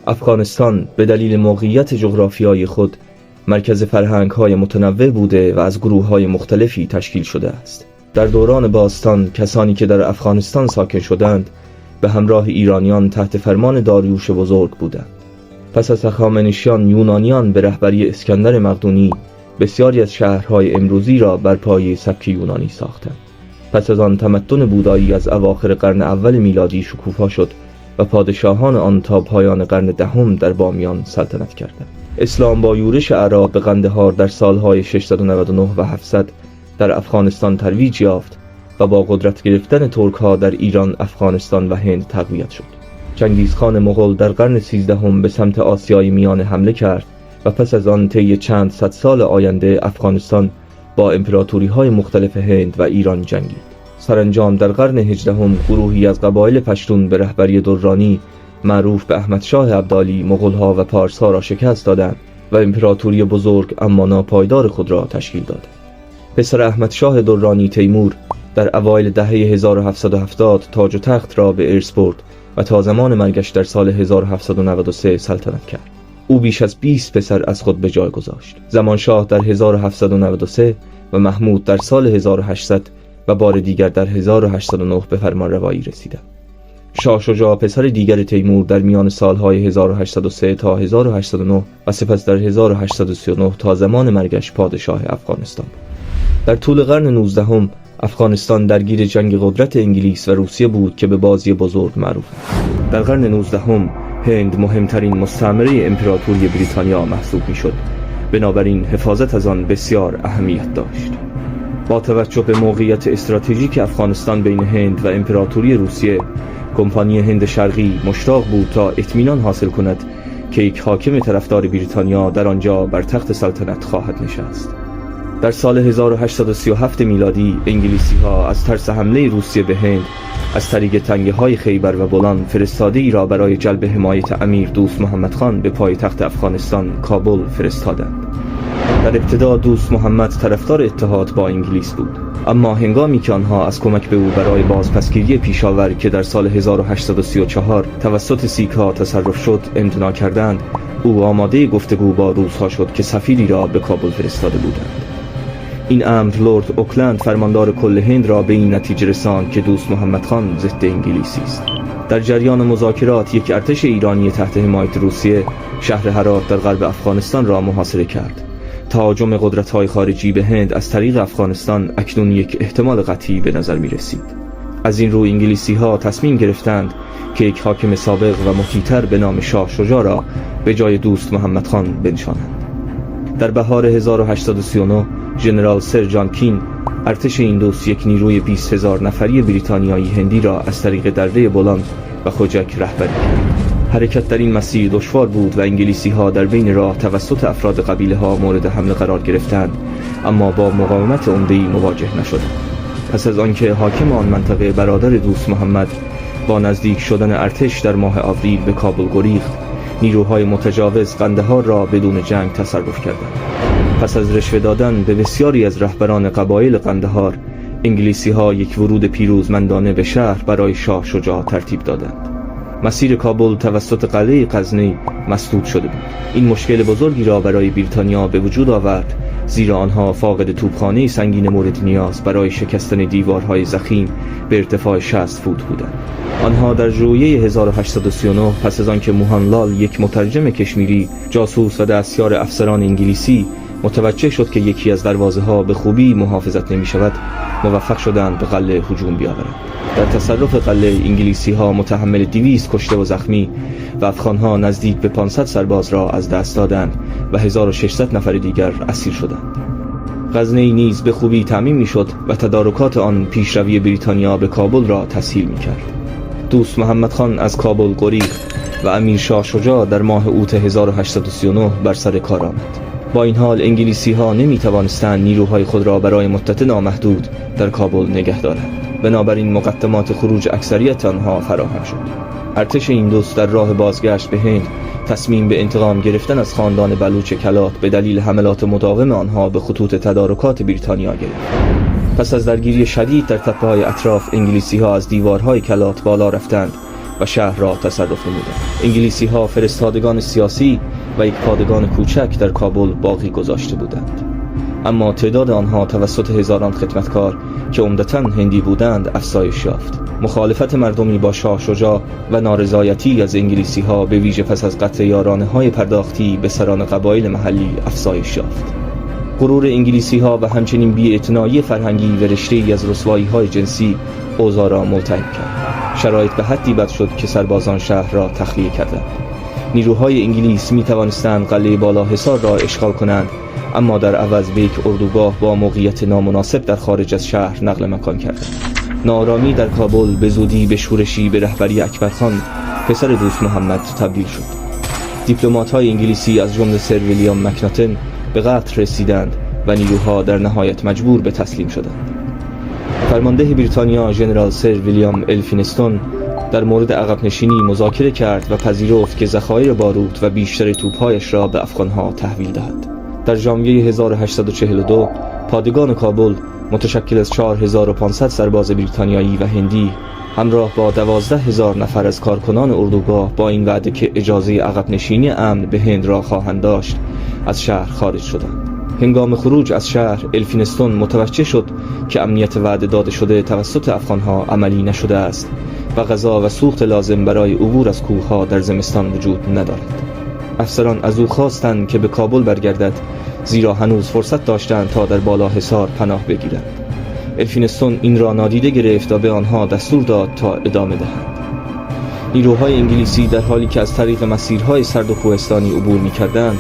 افغانستان به دلیل موقعیت جغرافیایی خود مرکز فرهنگ‌های متنوع بوده و از گروه‌های مختلفی تشکیل شده است. در دوران باستان کسانی که در افغانستان ساکن شدند به همراه ایرانیان تحت فرمان داریوش بزرگ بودند. پس از هخامنشیان یونانیان به رهبری اسکندر مقدونی بسیاری از شهرهای امروزی را بر پایه سبک یونانی ساختند. پس از آن تمدن بودایی از اواخر قرن اول میلادی شکوفا شد و پادشاهان آن تا پایان قرن دهم در بامیان سلطنت کردند. اسلام با یورش اعراب به قندهار در سالهای 699 و 700 در افغانستان ترویج یافت و با قدرت گرفتن ترک‌ها در ایران، افغانستان و هند تقویت شد. چنگیزخان مغول در قرن 13 به سمت آسیای میانه حمله کرد و پس از آن طی چند صد سال آینده افغانستان با امپراتوری‌های مختلف هند و ایران جنگید. سرانجام در قرن 18 گروهی از قبایل پشتون به رهبری درانی معروف به احمد شاه ابدالی مغول‌ها و پارس‌ها را شکست دادند و امپراتوری بزرگ اما ناپایدار خود را تشکیل دادند. پسر احمد شاه درانی تیمور در اوایل دهه 1770 تاج و تخت را به ارث برد و تا زمان مرگش در سال 1793 سلطنت کرد. او بیش از 20 پسر از خود به جای گذاشت. زمانشاه در 1793 و محمود در سال 1800 و بار دیگر در 1809 به فرمانروایی رسیدند. شاه شجاع پسر دیگر تیمور در میان سالهای 1803 تا 1809 و سپس در 1839 تا زمان مرگش پادشاه افغانستان بود. در طول قرن 19 افغانستان درگیر جنگ قدرت انگلیس و روسیه بود که به بازی بزرگ معروف است. در قرن 19 هند مهمترین مستعمره امپراتوری بریتانیا محسوب میشد. بنابراین حفاظت از آن بسیار اهمیت داشت. با توجه به موقعیت استراتژیک افغانستان بین هند و امپراتوری روسیه، کمپانی هند شرقی مشتاق بود تا اطمینان حاصل کند که یک حاکم طرفدار بریتانیا در آنجا بر تخت سلطنت خواهد نشست. در سال 1837 میلادی انگلیسی‌ها از ترس حمله روسیه به هند از طریق تنگه‌های خیبر و بولان فرستاده‌ای را برای جلب حمایت امیر دوست محمد خان به پایتخت افغانستان کابل فرستادند. در ابتدا دوست محمد طرفدار اتحاد با انگلیس بود، اما هنگامی که آنها از کمک به او برای بازپسگیری پیشاور که در سال 1834 توسط سیک‌ها تصرف شد امتناع کردند، او آماده گفتگو با روس‌ها شد که سفیری را به کابل فرستاده بودند. این امر لرد اوکلند فرماندار کل هند را به این نتیجه رساند که دوست محمد خان ضد انگلیسی است. در جریان مذاکرات یک ارتش ایرانی تحت حمایت روسیه شهر هرات در غرب افغانستان را محاصره کرد. تهاجم قدرت‌های خارجی به هند از طریق افغانستان اکنون یک احتمال قطعی به نظر می‌رسید. از این رو انگلیسی‌ها تصمیم گرفتند که یک حاکم سابق و مطیع‌تر به نام شاه شجاع را به جای دوست محمد خان بنشانند. در بهار 1839 ژنرال سر جان کین ارتش ایندوس یک نیروی 20,000 نفری بریتانیایی هندی را از طریق دره بولان و خوجک رهبری کرد. حرکت در این مسیر دشوار بود و انگلیسی‌ها در بین راه توسط افراد قبیله‌ها مورد حمله قرار گرفتند، اما با مقاومت عمده‌ای مواجه نشدند. پس از آنکه حاکم آن منطقه برادر دوست محمد با نزدیک شدن ارتش در ماه آوریل به کابل گریخت، نیروهای متجاوز قندهار را بدون جنگ تصرف کردند. پس از رشوه دادن به بسیاری از رهبران قبایل قندهار، انگلیسی‌ها یک ورود پیروزمندانه به شهر برای شاه شجاع ترتیب دادند. مسیر کابل توسط قلعه غزنی مسدود شده بود. این مشکل بزرگی را برای بریتانیا به وجود آورد، زیرا آنها فاقد توپخانه سنگین مورد نیاز برای شکستن دیوارهای ضخیم به ارتفاع 60 فوت بودند. آنها در ژوئیه 1839 پس از آنکه موهان لال، یک مترجم کشمیری، جاسوس و دستیار افسران انگلیسی، متوجه شد که یکی از دروازه‌ها به خوبی محافظت نمی‌شود، موفق شدند به قلعه هجوم بیاورند. در تصرف قلعه انگلیسی‌ها متحمل 200 کشته و زخمی و افغان‌ها نزدیک به 500 سرباز را از دست دادند و 1600 نفر دیگر اسیر شدند. غزنی نیز به خوبی تامین می‌شد و تدارکات آن پیشروی بریتانیا به کابل را تسهیل می‌کرد. دوست محمد خان از کابل گریخت و امیر شاه شجاع در ماه اوت 1839 بر سر کار آمد. با این حال انگلیسی‌ها نمی‌توانستند نیروهای خود را برای مدت نامحدود در کابل نگه دارند. بنابراین مقدمات خروج اکثریت آنها فراهم شد. ارتش ایندوس در راه بازگشت به هند تصمیم به انتقام گرفتن از خاندان بلوچ کلات به دلیل حملات مداوم آنها به خطوط تدارکات بریتانیا گرفت. پس از درگیری شدید در تپه‌های اطراف، انگلیسی‌ها از دیوارهای کلات بالا رفتند و شهر را تصرف نمودند. انگلیسی ها فرستادگان سیاسی و یک پادگان کوچک در کابل باقی گذاشته بودند، اما تعداد آنها توسط هزاران خدمتکار که عمدتاً هندی بودند افزایش یافت. مخالفت مردمی با شاه شجاع و نارضایتی از انگلیسی ها به ویژه پس از قتل یارانه های پرداختی به سران قبایل محلی افزایش یافت. غرور انگلیسی ها و همچنین بی‌اعتنایی فرهنگی و رشته‌ای از رسوایی های جنسی اوضاع را ملتهب کرد. شرایط به حدی بد شد که سربازان شهر را تخلیه کردند. نیروهای انگلیس می توانستند قلعه بالاحصار را اشغال کنند، اما در عوض به یک اردوگاه با موقعیت نامناسب در خارج از شهر نقل مکان کردند. ناآرامی در کابل به زودی به شورشی به رهبری اکبرخان پسر دوست محمد تبدیل شد. دیپلمات‌های انگلیسی از جمله سر ویلیام مکناتن به قتل رسیدند و نیروها در نهایت مجبور به تسلیم شدند. فرمانده بریتانیا ژنرال سر ویلیام الفینستون در مورد عقب نشینی مذاکره کرد و پذیرفت که ذخایر باروت و بیشتر توپ‌هایش را به افغان‌ها تحویل دهد. در ژانویه 1842 پادگان کابل متشکل از 4500 سرباز بریتانیایی و هندی همراه با 12000 نفر از کارکنان اردوگاه با این وعده که اجازه عقب نشینی امن به هند را خواهند داشت از شهر خارج شدند. هنگام خروج از شهر الفینستون متوجه شد که امنیت وعده داده شده توسط افغانها عملی نشده است و غذا و سوخت لازم برای عبور از کوهها در زمستان وجود ندارد. افسران از او خواستند که به کابل برگردد، زیرا هنوز فرصت داشتند تا در بالاحصار پناه بگیرند. الفینستون این را نادیده گرفت و به آنها دستور داد تا ادامه دهند. نیروهای انگلیسی در حالی که از طریق مسیرهای سرد و کوهستانی عبور می‌کردند،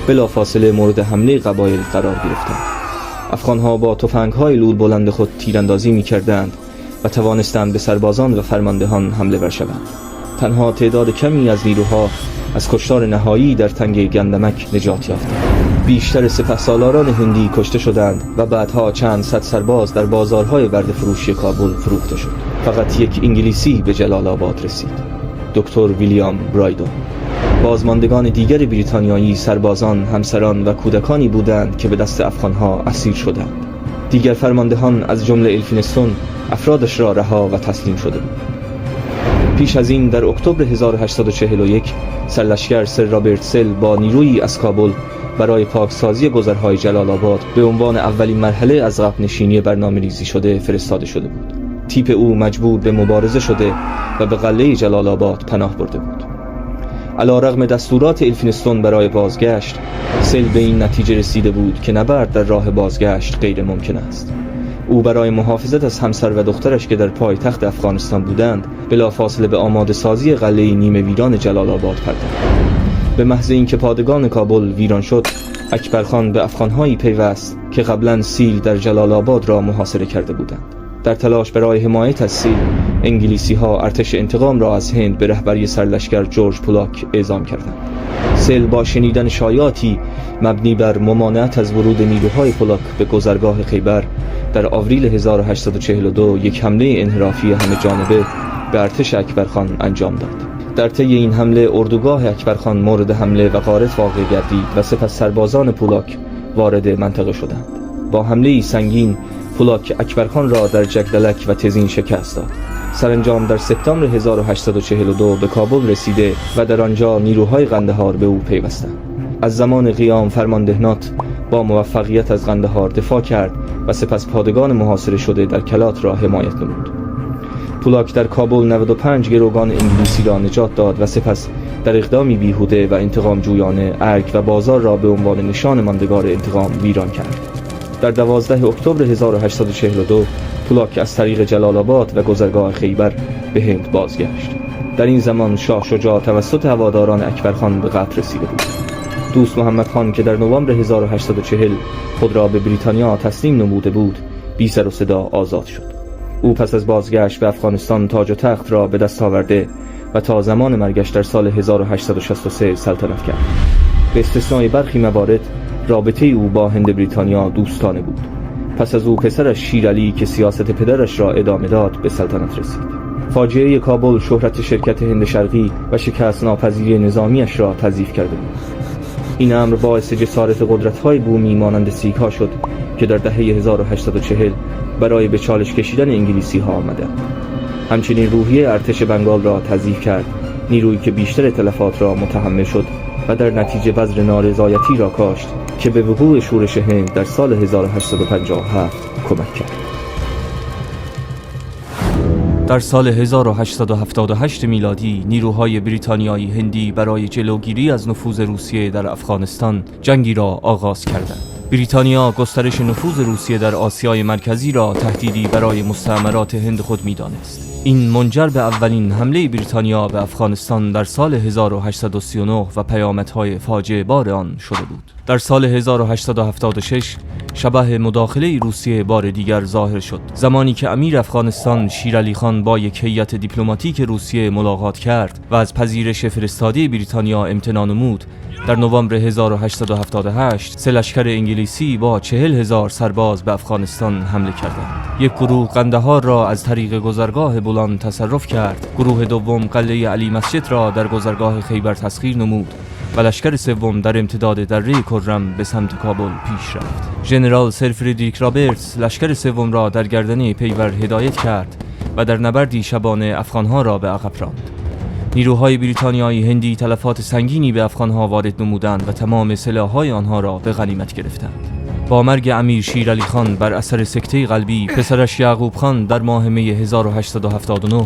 بلافاصله مورد حمله قبایل قرار گرفتند. افغانها با تفنگ‌های لول بلند خود تیراندازی می‌کردند و توانستند به سربازان و فرماندهان حمله ورشوند. تنها تعداد کمی از نیروها از کشتار نهایی در تنگ گندمک نجات یافتند. بیشتر سپهسالاران هندی کشته شدند و بعدها چند صد سرباز در بازارهای برده فروشی کابل فروخته شد. فقط یک انگلیسی به جلال آباد رسید، دکتر ویلیام برایدون. بازماندگان دیگر بریتانیایی سربازان، همسران و کودکانی بودند که به دست افغانها اسیر شدند. دیگر فرماندهان از جمله الفینستون افرادش را رها و تسلیم شده بود. پیش از این در اکتبر 1841 سرلشکر سر رابرت سل با نیرویی از کابل برای پاکسازی گذرهای جلال آباد به عنوان اولین مرحله از عقب نشینی برنامه‌ریزی شده فرستاده شده بود. تیپ او مجبور به مبارزه شده و به قلعه جلال آباد پناه برده بود. علی‌رغم دستورات الفینستون برای بازگشت، سل به این نتیجه رسیده بود که نبرد در راه بازگشت غیر ممکن است. او برای محافظت از همسر و دخترش که در پایتخت افغانستان بودند، بلافاصله به آماده سازی قلعه نیمه ویران جلال آباد پرداخت. به محض اینکه پادگان کابل ویران شد، اکبرخان به افغانهایی پیوست که قبلا سیل در جلال آباد را محاصره کرده بودند. در تلاش برای حمایت از سیل، انگلیسی ها ارتش انتقام را از هند به رهبری سرلشکر جورج پولاک اعزام کردند. سیل با شنیدن شایعاتی مبنی بر ممانعت از ورود نیروهای پولاک به گذرگاه خیبر در آوریل 1842 یک حمله انحرافی همه جانبه به ارتش اکبرخان انجام داد. در طی این حمله اردوگاه اکبرخان مورد حمله و غارت واقع گردید و سپس سربازان پولاک وارد منطقه شدند. با حمله سنگین پولاک اکبرخان را در جگدلک و تزین شکست داد. سرانجام در سپتامبر 1842 به کابل رسیده و در آنجا نیروهای قندهار به او پیوستند. از زمان قیام فرماندهنات با موفقیت از قندهار دفاع کرد و سپس پادگان محاصره شده در کلات را حمایت نمود. پولاک در کابل 95 گروگان انگلیسی را نجات داد و سپس در اقدامی بیهوده و انتقام جویانه ارگ و بازار را به عنوان نشان ماندگار انتقام ویران کرد. در 12 اکتبر 1842 پولاک از طریق جلال آباد و گذرگاه خیبر به هند بازگشت. در این زمان شاه شجاع توسط هواداران اکبرخان به قتل رسیده بود. دوست محمد خان که در نوامبر 1840 خود را به بریتانیا تسلیم نموده بود، بی سر و صدا آزاد شد. او پس از بازگشت به افغانستان تاج و تخت را به دست آورده و تا زمان مرگش در سال 1863 سلطنت کرد. به استثنای برخی موارد رابطه او با هند بریتانیا دوستانه بود. پس از او پسرش شیر علی که سیاست پدرش را ادامه داد به سلطنت رسید. فاجعه کابل شهرت شرکت هند شرقی و شکست ناپذیری نظامیش را تضعیف کرده بود. این امر باعث جسارت قدرت‌های بومی مانند سیک‌ها شد که در دهه 1840 برای به چالش کشیدن انگلیسی‌ها آمدند. همچنین روحیه ارتش بنگال را تضعیف کرد، نیرویی که بیشتر تلفات را متحمل شد و در نتیجه بذر نارضایتی را کاشت که به وقوع شورش هند در سال 1857 کمک کرد. در سال 1878 میلادی نیروهای بریتانیایی هندی برای جلوگیری از نفوذ روسیه در افغانستان جنگی را آغاز کردند. بریتانیا گسترش نفوذ روسیه در آسیای مرکزی را تهدیدی برای مستعمرات هند خود می‌دانست. این منجر به اولین حمله بریتانیا به افغانستان در سال 1839 و پیامدهای فاجعه بار آن شده بود. در سال 1876 شبح مداخله روسیه بار دیگر ظاهر شد، زمانی که امیر افغانستان شیر علی خان با یک هیئت دیپلماتیک روسیه ملاقات کرد و از پذیرش فرستاده بریتانیا امتناع نمود. در نوامبر 1878 سه لشکر انگلیسی با 40,000 سرباز به افغانستان حمله کردند. یک گروه قندهار را از طریق گذرگاه بولان تصرف کرد، گروه دوم قلعه علی مسجد را در گذرگاه خیبر تسخیر نمود و لشکر سوم در امتداد دره کرم به سمت کابل پیش رفت. ژنرال سر فریدریک رابرتس لشکر سوم را در گردنه پیور هدایت کرد و در نبردی شبانه افغانها را به عقب راند. نیروهای بریتانیایی هندی تلفات سنگینی به افغانها وارد نمودند و تمام سلاح‌های آنها را به غنیمت گرفتند. با مرگ امیر شیر علی خان بر اثر سکته قلبی، پسرش یعقوب خان در ماه می 1879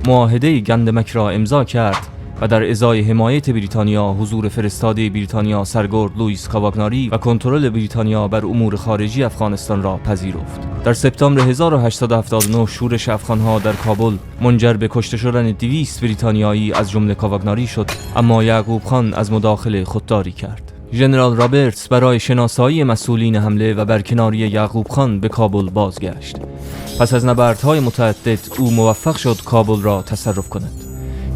معاهده گندمک را امضا کرد و در ازای حمایت بریتانیا حضور فرستاده بریتانیا سرگرد لوئیس کاواگناری و کنترل بریتانیا بر امور خارجی افغانستان را پذیرفت. در سپتامبر 1879 شورش افغانها در کابل منجر به کشته شدن 200 بریتانیایی از جمله کاواگناری شد، اما یعقوب خان از مداخله خودداری کرد. ژنرال رابرتس برای شناسایی مسئولین حمله و برکناری یعقوب خان به کابل بازگشت. پس از نبردهای متعدد او موفق شد کابل را تصرف کند.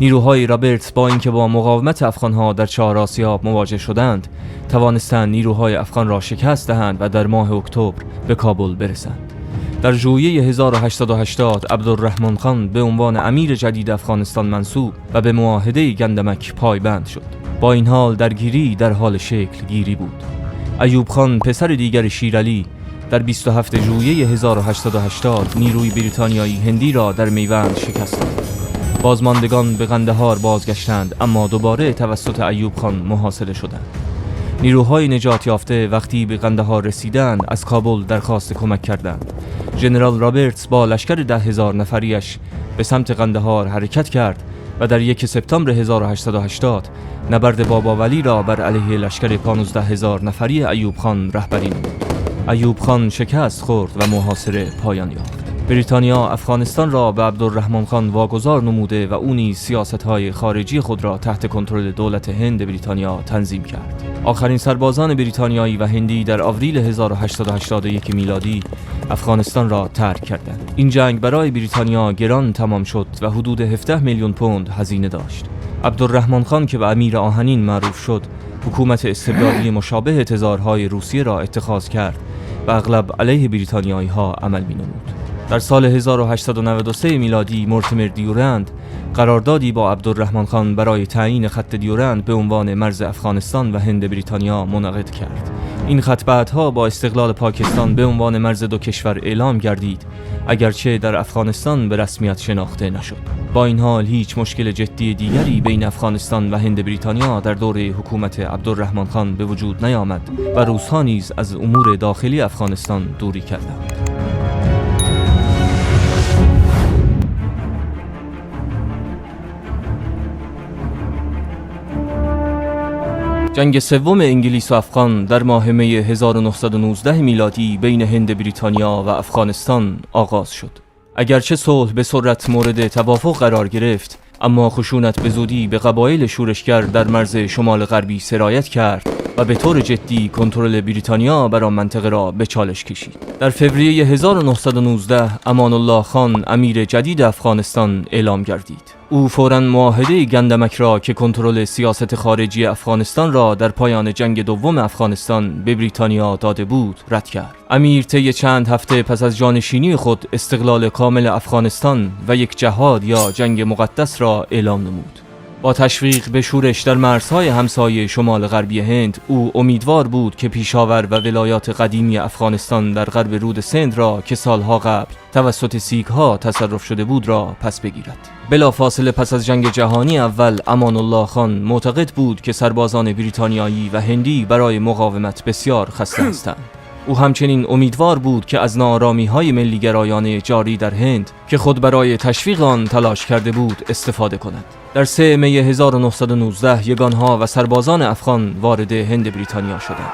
نیروهای رابرتس با اینکه با مقاومت افغانها در چهار آسیاب مواجه شدند، توانستند نیروهای افغان را شکست دهند و در ماه اکتبر به کابل برسند. در ژوئیه 1880 عبدالرحمن خان به عنوان امیر جدید افغانستان منصوب و به معاهده گندمک پایبند شد. با این حال درگیری در حال شکل گیری بود. ایوب خان پسر دیگر شیر علی در 27 ژوئیه 1880 نیروی بریتانیایی هندی را در میوند شکست داد. بازماندگان به قندهار بازگشتند، اما دوباره توسط ایوب خان محاصره شدند. نیروهای نجات یافته وقتی به قندهار رسیدند از کابل درخواست کمک کردند. ژنرال رابرتس با لشکر 10,000 نفریش به سمت قندهار حرکت کرد و در 1 سپتامبر 1880 نبرد بابا ولی را بر علیه لشکر 15,000 نفری ایوب خان رهبری نمود. ایوب خان شکست خورد و محاصره پایان یافت. بریتانیا افغانستان را به عبدالرحمن خان واگذار نموده و او نیز سیاست‌های خارجی خود را تحت کنترل دولت هند بریتانیا تنظیم کرد. آخرین سربازان بریتانیایی و هندی در آوریل 1881 میلادی افغانستان را ترک کردند. این جنگ برای بریتانیا گران تمام شد و حدود 17 میلیون پوند هزینه داشت. عبدالرحمن خان که به امیر آهنین معروف شد، حکومت استبدادی مشابه تزارهای روسیه را اتخاذ کرد و اغلب علیه بریتانیایی‌ها عمل می‌نمود. در سال 1893 میلادی مورتیمر دیورند قراردادی با عبدالرحمن خان برای تعیین خط دیورند به عنوان مرز افغانستان و هند بریتانیا منعقد کرد. این خط بعدها با استقلال پاکستان به عنوان مرز دو کشور اعلام گردید، اگرچه در افغانستان به رسمیت شناخته نشد. با این حال هیچ مشکل جدی دیگری بین افغانستان و هند بریتانیا در دوره حکومت عبدالرحمن خان به وجود نیامد و روس‌ها نیز از امور داخلی افغانستان دوری کردند. جنگ سوم انگلیس و افغان در ماه می 1919 میلادی بین هند بریتانیا و افغانستان آغاز شد. اگرچه صلح به سرعت مورد توافق قرار گرفت، اما خشونت به زودی به قبایل شورشگر در مرز شمال غربی سرایت کرد و به طور جدی کنترل بریتانیا بر آن منطقه را به چالش کشید. در فوریه 1919 امان الله خان امیر جدید افغانستان اعلام گردید. او فوراً معاهده گندمک را که کنترل سیاست خارجی افغانستان را در پایان جنگ دوم افغانستان به بریتانیا داده بود رد کرد. امیر طی چند هفته پس از جانشینی خود استقلال کامل افغانستان و یک جهاد یا جنگ مقدس را اعلام نمود. با تشویق به شورش در مرزهای همسایه شمال غربی هند، او امیدوار بود که پیشاور و ولایات قدیمی افغانستان در غرب رود سند را که سالها قبل توسط سیک‌ها تصرف شده بود را پس بگیرد. بلافاصله پس از جنگ جهانی اول، امان الله خان معتقد بود که سربازان بریتانیایی و هندی برای مقاومت بسیار خسته هستند. او همچنین امیدوار بود که از ناآرامی‌های ملی‌گرایانه جاری در هند که خود برای تشویق آن تلاش کرده بود استفاده کند. در 3 می 1919 یگانها و سربازان افغان وارد هند بریتانیا شدند.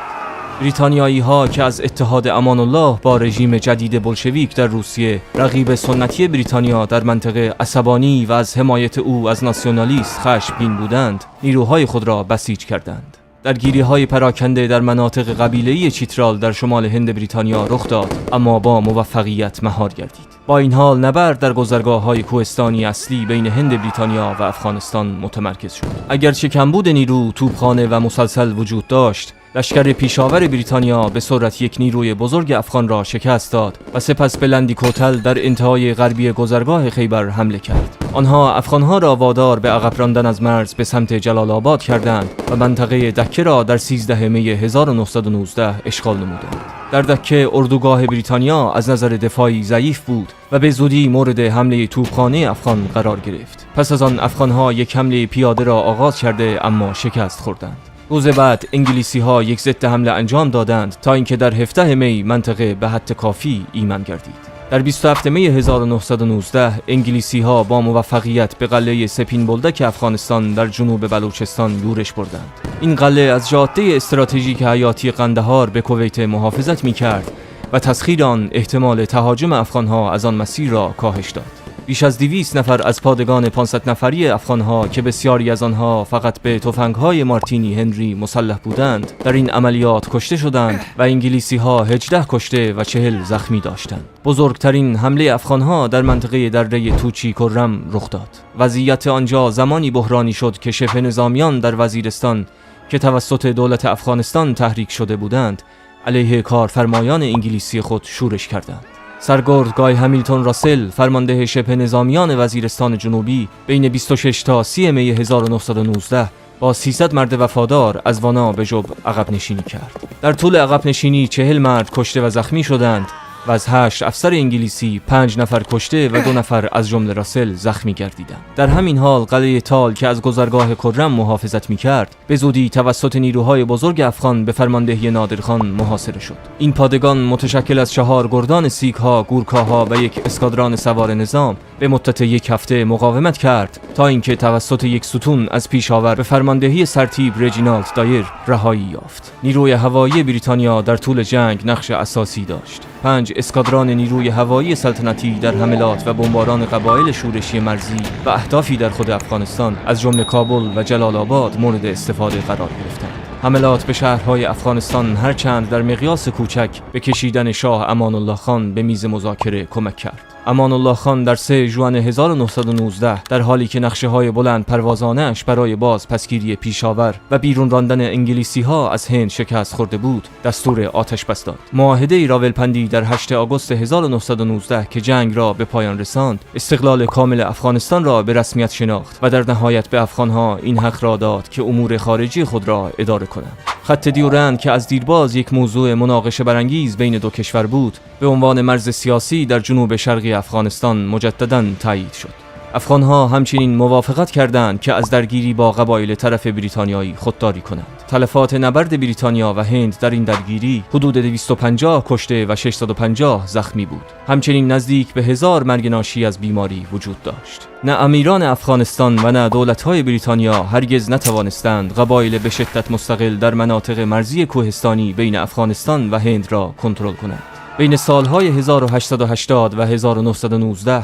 بریتانیایی‌ها که از اتحاد امان الله با رژیم جدید بولشویک در روسیه، رقیب سنتی بریتانیا در منطقه، عصبانی و از حمایت او از ناسیونالیست خشمگین بودند، نیروهای خود را بسیج کردند. درگیری‌های پراکنده در مناطق قبیله‌ای چیترال در شمال هند بریتانیا رخ داد، اما با موفقیت مهار گردید. با این حال نبرد در گذرگاه‌های کوهستانی اصلی بین هند بریتانیا و افغانستان متمرکز شد. اگرچه کمبود نیرو، توپخانه و مسلسل وجود داشت، لشکر پیشاور بریتانیا به سرعت یک نیروی بزرگ افغان را شکست داد و سپس به لندی کوتل در انتهای غربی گذرگاه خیبر حمله کرد. آنها افغانها را وادار به عقب راندن از مرز به سمت جلال آباد کردند و منطقه دکه را در 13 می 1919 اشغال نمودند. در دکه اردوگاه بریتانیا از نظر دفاعی ضعیف بود و به زودی مورد حمله توپخانه افغان قرار گرفت. پس از آن افغانها یک حمله پیاده را آغاز کرده اما شکست خوردند. روز بعد انگلیسی‌ها یک ضد حمله انجام دادند تا اینکه در 17 می منطقه به حد کافی ایمن گردید. در 27 می 1919 انگلیسی‌ها با موفقیت به قلعه سپین بولدک افغانستان در جنوب بلوچستان یورش بردند. این قلعه از جاده استراتژیک حیاتی قندهار به کویت محافظت می‌کرد و تسخیر آن احتمال تهاجم افغان‌ها از آن مسیر را کاهش داد. بیش از 200 نفر از پادگان 500 نفری افغان‌ها که بسیاری از آنها فقط به تفنگ‌های مارتینی هنری مسلح بودند، در این عملیات کشته شدند و انگلیسی‌ها 18 کشته و 40 زخمی داشتند. بزرگترین حمله افغان‌ها در منطقه دره توچی کرم رخ داد. وضعیت آنجا زمانی بحرانی شد که شبه نظامیان در وزیرستان که توسط دولت افغانستان تحریک شده بودند، علیه کارفرمایان انگلیسی خود شورش کردند. سرگرد گای همیلتون راسل، فرمانده شبه نظامیان وزیرستان جنوبی، بین 26 تا 30 می 1919 با 300 مرد وفادار از وانا به ژوب عقب نشینی کرد. در طول عقب نشینی 40 مرد کشته و زخمی شدند و از 8 افسر انگلیسی 5 نفر کشته و 2 نفر از جمله راسل زخمی گردیدند. در همین حال قلعه تال که از گذرگاه کرم محافظت می‌کرد، به زودی توسط نیروهای بزرگ افغان به فرماندهی نادرخان محاصره شد. این پادگان متشکل از 4 گردان سیک‌ها، گورکاها و یک اسکادران سوار نظام به مدت 1 هفته مقاومت کرد تا اینکه توسط یک ستون از پیشاور به فرماندهی سرتیپ رجینالد دایر رهایی یافت. نیروی هوایی بریتانیا در طول جنگ نقش اساسی داشت. 5 اسکادران نیروی هوایی سلطنتی در حملات و بمباران قبایل شورشی مرزی و اهدافی در خود افغانستان از جمله کابل و جلال آباد مورد استفاده قرار گرفتند. حملات به شهرهای افغانستان هرچند در مقیاس کوچک به کشیدن شاه امان الله خان به میز مذاکره کمک کرد. امان الله خان در 3 ژوئن 1919 در حالی که نقشه‌های بلند پروازانه‌اش برای باز پسگیری پیشاور و بیرون راندن انگلیسی‌ها از هند شکست خورده بود، دستور آتش بس داد. معاهده راولپندی در 8 آگوست 1919 که جنگ را به پایان رساند، استقلال کامل افغانستان را به رسمیت شناخت و در نهایت به افغان‌ها این حق را داد که امور خارجی خود را اداره کنند. خط دیورند که از دیرباز یک موضوع مناقشه برانگیز بین دو کشور بود، به عنوان مرز سیاسی در جنوب شرقی افغانستان مجدداً تایید شد. افغانها همچنین موافقت کردند که از درگیری با قبایل طرف بریتانیایی خودداری کنند. تلفات نبرد بریتانیا و هند در این درگیری حدود 250 کشته و 650 زخمی بود. همچنین نزدیک به 1000 مرگ ناشی از بیماری وجود داشت. نه امیران افغانستان و نه دولت‌های بریتانیا هرگز نتوانستند قبایل به شدت مستقل در مناطق مرزی کوهستانی بین افغانستان و هند را کنترل کنند. بین سالهای 1880 و 1919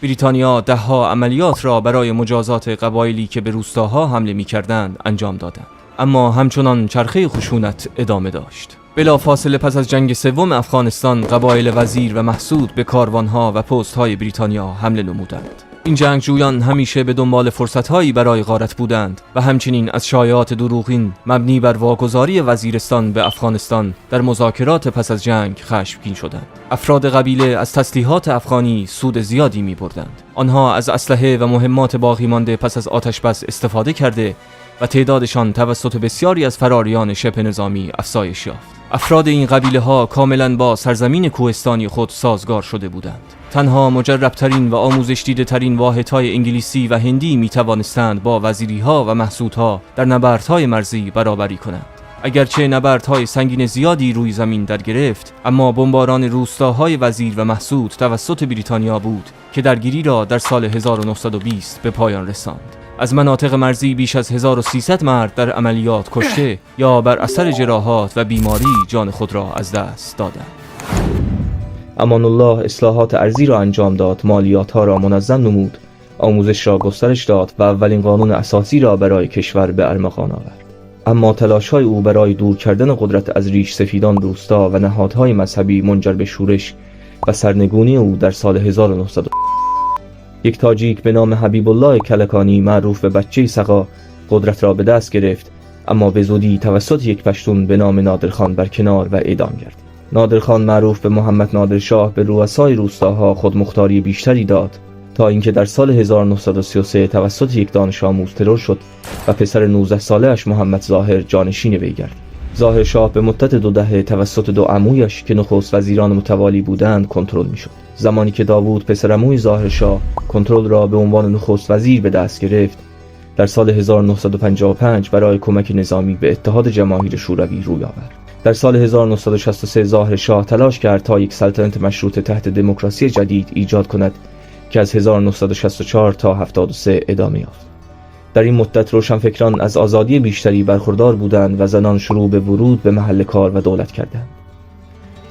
بریتانیا ده‌ها عملیات را برای مجازات قبایلی که به روستاها حمله می‌کردند انجام دادند، اما همچنان چرخه خشونت ادامه داشت. بلافاصله پس از جنگ سوم افغانستان، قبایل وزیر و محسود به کاروانها و پست‌های بریتانیا حمله نمودند. این جنگجویان همیشه به دنبال فرصت‌هایی برای غارت بودند و همچنین از شایعات دروغین مبنی بر واگذاری وزیرستان به افغانستان در مذاکرات پس از جنگ خشمگین شدند. افراد قبیله از تسلیحات افغانی سود زیادی می‌بردند. آنها از اسلحه و مهمات باقی مانده پس از آتش بس استفاده کرده و تعدادشان توسط بسیاری از فراریان شبه نظامی افزایش یافت. افراد این قبیله ها کاملا با سرزمین کوهستانی خود سازگار شده بودند. تنها مجربترین و آموزش دیده ترین واحدهای انگلیسی و هندی می توانستند با وزیری ها و محسودها در نبردهای مرزی برابری کنند. اگرچه نبردهای سنگین زیادی روی زمین در گرفت، اما بمباران روستاهای وزیر و محسود توسط بریتانیا بود که درگیری را در سال 1920 به پایان رساند. از مناطق مرزی بیش از 1300 مرد در عملیات کشته یا بر اثر جراحات و بیماری جان خود را از دست دادند. امان الله اصلاحات ارضی را انجام داد، مالیات ها را منظم نمود، آموزش را گسترش داد و اولین قانون اساسی را برای کشور به ارمغان آورد. اما تلاش‌های او برای دور کردن قدرت از ریش سفیدان روستا و نهادهای مذهبی منجر به شورش و سرنگونی او در سال 1900 یک تاجیک به نام حبیب الله کلکانی معروف به بچه سقا قدرت را به دست گرفت، اما به زودی توسط یک پشتون به نام نادرخان برکنار و اعدام گردید. نادرخان معروف به محمد نادرشاه به رؤسای روستاها خودمختاری بیشتری داد تا اینکه در سال 1933 توسط یک دانش آموز ترور شد و پسر 19 ساله‌اش محمد ظاهر جانشین وی گردید. ظاهر شاه به مدت 2 دهه توسط 2 عمویش که نخست وزیران متوالی بودند کنترل می‌شد. زمانی که داوود پسر عموی ظاهر شاه کنترل را به عنوان نخست وزیر به دست گرفت، در سال 1955 برای کمک نظامی به اتحاد جماهیر شوروی روی آورد. در سال 1963 ظاهر شاه تلاش کرد تا یک سلطنت مشروطه تحت دموکراسی جدید ایجاد کند که از 1964 تا 73 ادامه یافت. در این مدت روشنفکران از آزادی بیشتری برخوردار بودند و زنان شروع به ورود به محل کار و دولت کردند.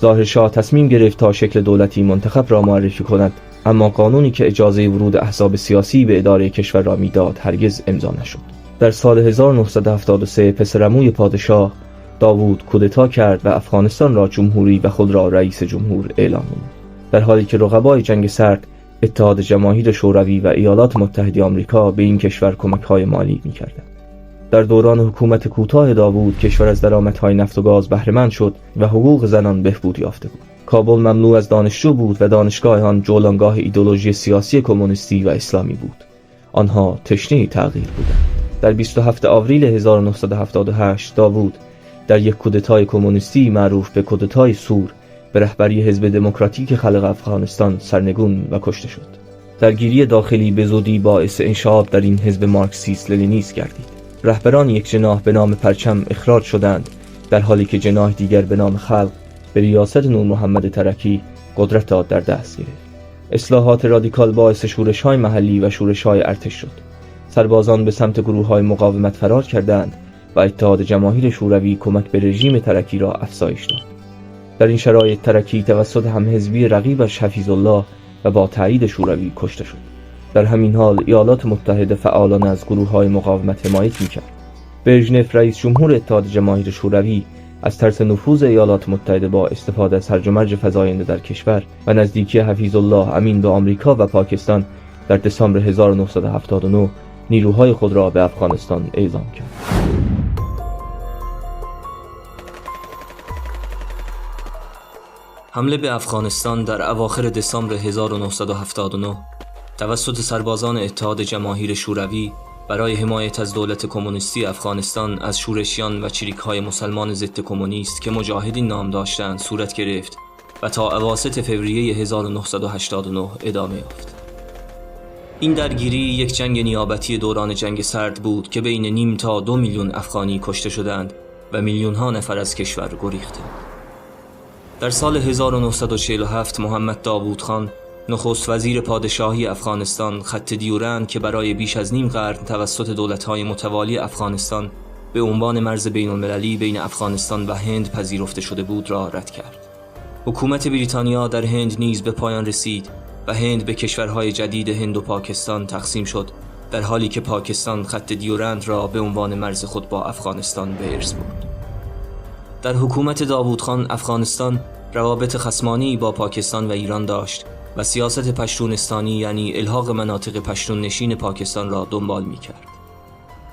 ظاهر شاه تصمیم گرفت تا شکل دولتی منتخب را معرفی کند، اما قانونی که اجازه ورود احزاب سیاسی به اداره کشور را میداد هرگز امضا نشد. در سال 1973 پسرعموی پادشاه داوود کودتا کرد و افغانستان را جمهوری و خود را رئیس جمهور اعلام نمود، در حالی که رقبای جنگ سرد اتحاد جماهیر شوروی و ایالات متحده آمریکا به این کشور کمک‌های مالی می‌کردند. در دوران حکومت کوتاه داوود کشور از درآمدهای نفت و گاز بهره‌مند شد و حقوق زنان بهبود یافته بود. کابل مملو از دانشجو بود و دانشگاه آن جولانگاه ایدئولوژی سیاسی کمونیستی و اسلامی بود. آنها تشنه تغییر بودند. در 27 آوریل 1978 داوود در یک کودتای کمونیستی معروف به کودتای سور به رهبری حزب دموکراتیک خلق افغانستان سرنگون و کشته شد. درگیری داخلی به زودی باعث انشعاب در این حزب مارکسیست لنینیست گردید. رهبران یک جناح به نام پرچم اخراج شدند، در حالی که جناح دیگر به نام خلق به ریاست نور محمد ترکی قدرت را در دست گرفت. اصلاحات رادیکال باعث شورش‌های محلی و شورش‌های ارتش شد. سربازان به سمت گروه‌های مقاومت فرار کردند و اتحاد جماهیر شوروی کمک به رژیم ترکی را افزایش داد. در این شرایط ترکی توسط همحزبی رقیبش حفیظ الله و با تایید شوروی کشته شد. در همین حال ایالات متحده فعالانه از گروه‌های مقاومت حمایت می‌کرد. برژنف رئیس جمهور اتحاد جماهیر شوروی از ترس نفوذ ایالات متحده با استفاده از هرج و مرج فزاینده در کشور و نزدیکی حفیظ الله امین به آمریکا و پاکستان در دسامبر 1979 نیروهای خود را به افغانستان اعزام کرد. حمله به افغانستان در اواخر دسامبر 1979 توسط سربازان اتحاد جماهیر شوروی برای حمایت از دولت کمونیستی افغانستان از شورشیان و چریک‌های مسلمان ضد کمونیست که مجاهدین نام داشتند صورت گرفت و تا اواسط فوریه 1989 ادامه یافت. این درگیری یک جنگ نیابتی دوران جنگ سرد بود که بین 1.5 تا 2 میلیون افغانی کشته شدند و میلیون‌ها نفر از کشور گریختند. در سال 1947 محمد داوود خان نخست وزیر پادشاهی افغانستان خط دیورند که برای بیش از نیم قرن توسط دولت‌های متوالی افغانستان به عنوان مرز بین‌المللی بین افغانستان و هند پذیرفته شده بود را رد کرد. حکومت بریتانیا در هند نیز به پایان رسید و هند به کشورهای جدید هند و پاکستان تقسیم شد، در حالی که پاکستان خط دیورند را به عنوان مرز خود با افغانستان به ارث برد. در حکومت داوود خان افغانستان روابط خصمانی با پاکستان و ایران داشت و سیاست پشتونستانی یعنی الحاق مناطق پشتون نشین پاکستان را دنبال می‌کرد.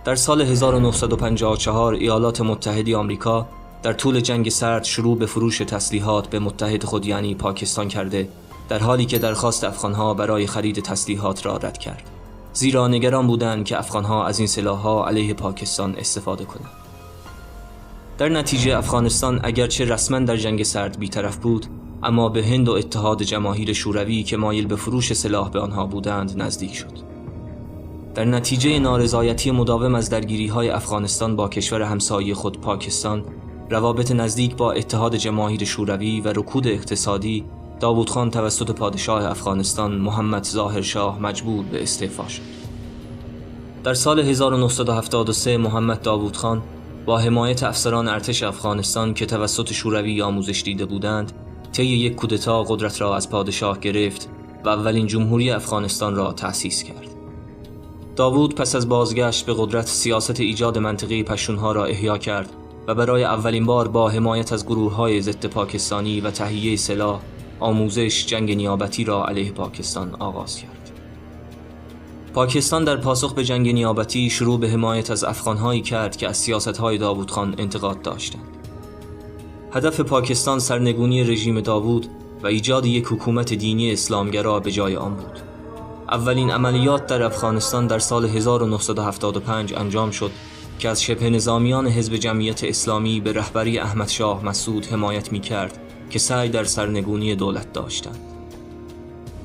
در سال 1954 ایالات متحده آمریکا در طول جنگ سرد شروع به فروش تسلیحات به متحد خود یعنی پاکستان کرده در حالی که درخواست افغانها برای خرید تسلیحات را رد کرد، زیرا نگران بودند که افغانها از این سلاح‌ها علیه پاکستان استفاده کنند. در نتیجه افغانستان اگرچه رسما در جنگ سرد بی‌طرف بود، اما به هند و اتحاد جماهیر شوروی که مایل به فروش سلاح به آنها بودند نزدیک شد. در نتیجه نارضایتی مداوم از درگیری‌های افغانستان با کشور همسایه خود پاکستان، روابط نزدیک با اتحاد جماهیر شوروی و رکود اقتصادی، داوود خان توسط پادشاه افغانستان محمد ظاهر شاه مجبور به استعفا شد. در سال 1973 محمد داوود خان با حمایت افسران ارتش افغانستان که توسط شوروی آموزش دیده بودند، طی یک کودتا قدرت را از پادشاه گرفت و اولین جمهوری افغانستان را تأسیس کرد. داوود پس از بازگشت به قدرت سیاست ایجاد منطقه پشتونها را احیا کرد و برای اولین بار با حمایت از گروه‌های ضد پاکستانی و تهیه سلاح، آموزش جنگ نیابتی را علیه پاکستان آغاز کرد. پاکستان در پاسخ به جنگ نیابتی شروع به حمایت از افغان‌هایی کرد که از سیاست‌های داوود خان انتقاد داشتند. هدف پاکستان سرنگونی رژیم داوود و ایجاد یک حکومت دینی اسلامگرا به جای آن بود. اولین عملیات در افغانستان در سال 1975 انجام شد که از شبه نظامیان حزب جمعیت اسلامی به رهبری احمد شاه مسعود حمایت می‌کرد که سعی در سرنگونی دولت داشتند.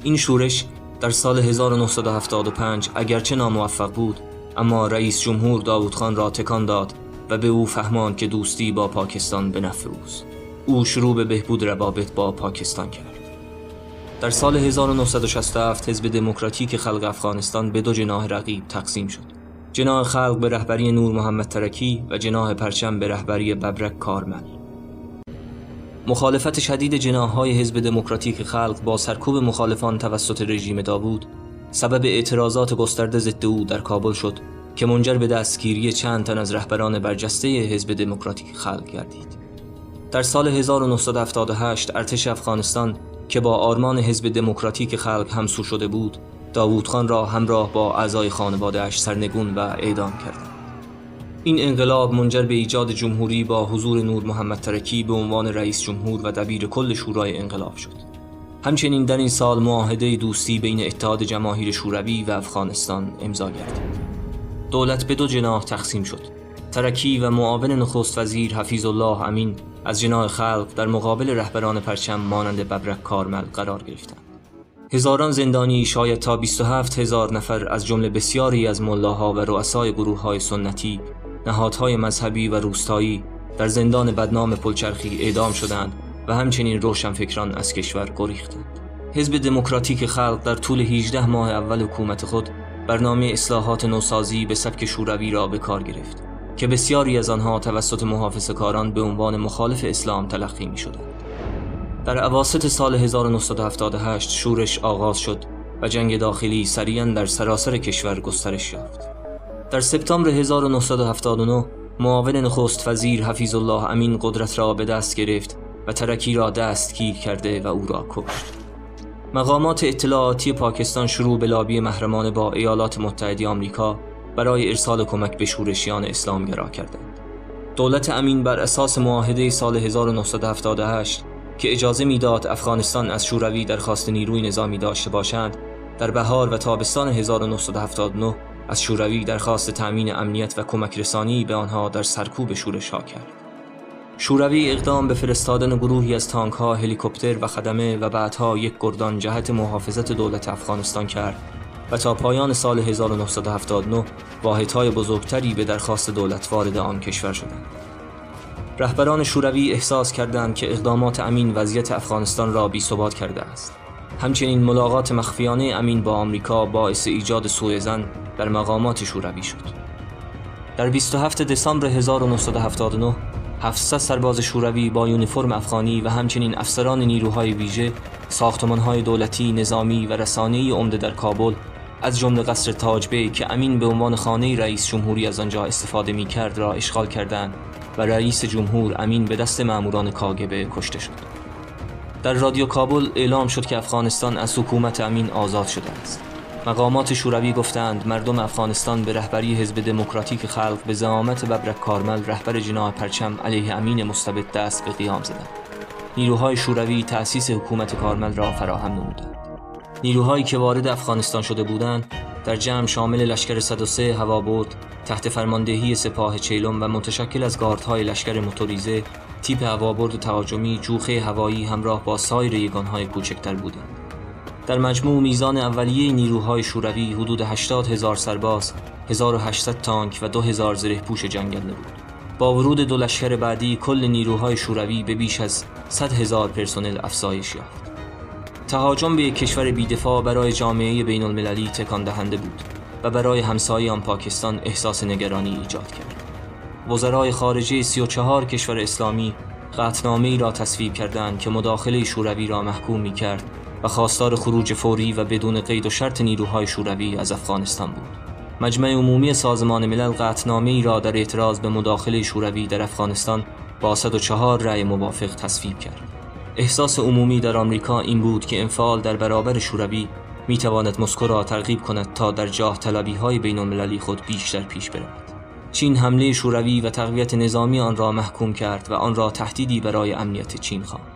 این شورش در سال 1975 اگرچه ناموفق بود، اما رئیس جمهور داوود خان را تکان داد و به او فهماند که دوستی با پاکستان به نفع اوست. او شروع به بهبود روابط با پاکستان کرد. در سال 1967 حزب دموکراتیک خلق افغانستان به دو جناح رقیب تقسیم شد. جناح خلق به رهبری نور محمد ترکی و جناح پرچم به رهبری ببرک کارمل. مخالفت شدید جناح‌های حزب دموکراتیک خلق با سرکوب مخالفان توسط رژیم داوود سبب اعتراضات گسترده ضد او در کابل شد که منجر به دستگیری چند تن از رهبران برجسته حزب دموکراتیک خلق گردید. در سال 1978 ارتش افغانستان که با آرمان حزب دموکراتیک خلق همسو شده بود، داوود خان را همراه با اعضای خانواده‌اش سرنگون و اعدام کردند. این انقلاب منجر به ایجاد جمهوری با حضور نور محمد ترکی به عنوان رئیس جمهور و دبیر کل شورای انقلاب شد. همچنین در این سال معاهده دوستی بین اتحاد جماهیر شوروی و افغانستان امضا گردید. دولت به دو جناح تقسیم شد. ترکی و معاون نخست وزیر حفیظ الله امین از جناح خلق در مقابل رهبران پرچم مانند ببرک کارمل قرار گرفتند. هزاران زندانی، شاید تا 27,000 نفر از جمله بسیاری از ملاها و رؤسای گروه‌های سنتی، نهادهای مذهبی و روستایی در زندان بدنام پلچرخی اعدام شدند و همچنین روشنفکران از کشور گریختند. حزب دموکراتیک خلق در طول 18 ماه اول حکومت خود برنامه اصلاحات نوسازی به سبک شوروی را به کار گرفت که بسیاری از آنها توسط محافظه‌کاران به عنوان مخالف اسلام تلقی می‌شدند. در اواسط سال 1978 شورش آغاز شد و جنگ داخلی سریعاً در سراسر کشور گسترش یافت. در سپتامبر 1979 معاون نخست وزیر حفیظ الله امین قدرت را به دست گرفت و ترکی را دستگیر کرده و او را کشت. مقامات اطلاعاتی پاکستان شروع به لابی محرمانه با ایالات متحده آمریکا برای ارسال کمک به شورشیان اسلامگرا کردند. دولت امین بر اساس معاهده سال 1978 که اجازه میداد افغانستان از شوروی درخواست نیروی نظامی داشته باشند، در بهار و تابستان 1979 از شوروی درخواست تأمین امنیت و کمک رسانی به آنها در سرکوب شورش‌ها کرد. شوروی اقدام به فرستادن گروهی از تانک‌ها، هلیکوپتر و خدمه و بعدها یک گردان جهت محافظت دولت افغانستان کرد و تا پایان سال 1979 واحدهای بزرگتری به درخواست دولت وارد آن کشور شدند. رهبران شوروی احساس کردند که اقدامات امین وضعیت افغانستان را بی‌ثبات کرده است. همچنین ملاقات مخفیانه امین با آمریکا باعث ایجاد سوءظن در مقامات شوروی شد. در 27 دسامبر 1979 700 سرباز شوروی با یونیفرم افغانی و همچنین افسران نیروهای ویژه، ساختمان‌های دولتی، نظامی و رسانه‌ای عمده در کابل از جمله قصر تاج بیگ که امین به عنوان خانه رئیس جمهوری از آنجا استفاده می‌کرد را اشغال کردند و رئیس جمهور امین به دست ماموران کاگبه کشته شد. در رادیو کابل اعلام شد که افغانستان از حکومت امین آزاد شده است. مقامات شوروی گفتند مردم افغانستان به رهبری حزب دموکراتیک خلق به زعامت ببرک کارمل رهبر جناح پرچم علیه امین مستبد دست به قیام زدند. نیروهای شوروی تأسیس حکومت کارمل را فراهم نمودند. نیروهایی که وارد افغانستان شده بودند در جمع شامل لشکر 103 هوابرد تحت فرماندهی سپاه چهلم و متشکل از گاردهای لشکر موتوریزه تیپ هوابرد تهاجمی جوخه هوایی همراه با سایر یگانهای کوچکتر بودند. در مجموع میزان اولیه نیروهای شوروی حدود 80,000 سرباز، 1800 تانک و 2000 زره‌پوش جنگنده بود. با ورود دو لشکر بعدی کل نیروهای شوروی به بیش از 100,000 پرسنل افزایش یافت. تهاجم به یک کشور بی‌دفاع برای جامعه بین‌المللی تکان دهنده بود و برای همسایه آن پاکستان احساس نگرانی ایجاد کرد. وزرای خارجه 34 کشور اسلامی قطعنامه‌ای را تصویب کردند که مداخله شوروی را محکوم می‌کرد و خواستار خروج فوری و بدون قید و شرط نیروهای شوروی از افغانستان بود. مجمع عمومی سازمان ملل قطعنامه‌ای را در اعتراض به مداخله شوروی در افغانستان با 104 رأی موافق تصویب کرد. احساس عمومی در آمریکا این بود که انفعال در برابر شوروی می‌تواند مسکو را ترغیب کند تا در جاه طلبی‌های بین‌المللی خود بیشتر پیش برود. چین حمله شوروی و تقویت نظامی آن را محکوم کرد و آن را تهدیدی برای امنیت چین خواند.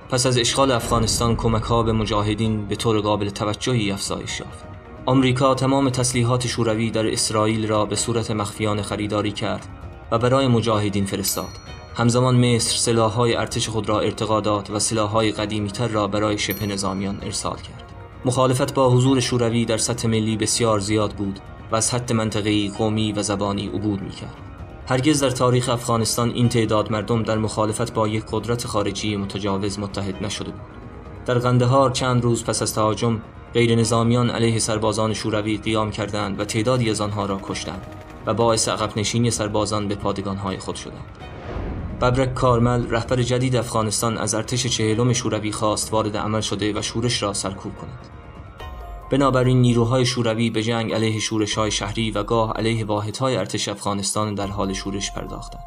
پس از اشغال افغانستان کمک‌ها به مجاهدین به طور قابل توجهی افزایش یافت. آمریکا تمام تسلیحات شوروی در اسرائیل را به صورت مخفیانه خریداری کرد و برای مجاهدین فرستاد. همزمان مصر سلاح‌های ارتش خود را ارتقا داد و سلاح‌های قدیمی‌تر را برای شبه نظامیان ارسال کرد. مخالفت با حضور شوروی در سطح ملی بسیار زیاد بود و از حد منطقه‌ای، قومی و زبانی عبور می‌کرد. هرگز در تاریخ افغانستان این تعداد مردم در مخالفت با یک قدرت خارجی متجاوز متحد نشده بود. در قندهار چند روز پس از تهاجم غیر نظامیان علیه سربازان شوروی قیام کردند و تعدادی از آنها را کشتند و باعث عقب نشینی سربازان به پادگان‌های خود شدند. ببرک کارمل رهبر جدید افغانستان از ارتش چهلم شوروی خواست وارد عمل شده و شورش را سرکوب کند. بنابراین نیروهای شوروی به جنگ علیه شورش‌های شهری و گاه علیه واحدهای ارتش افغانستان در حال شورش پرداختند.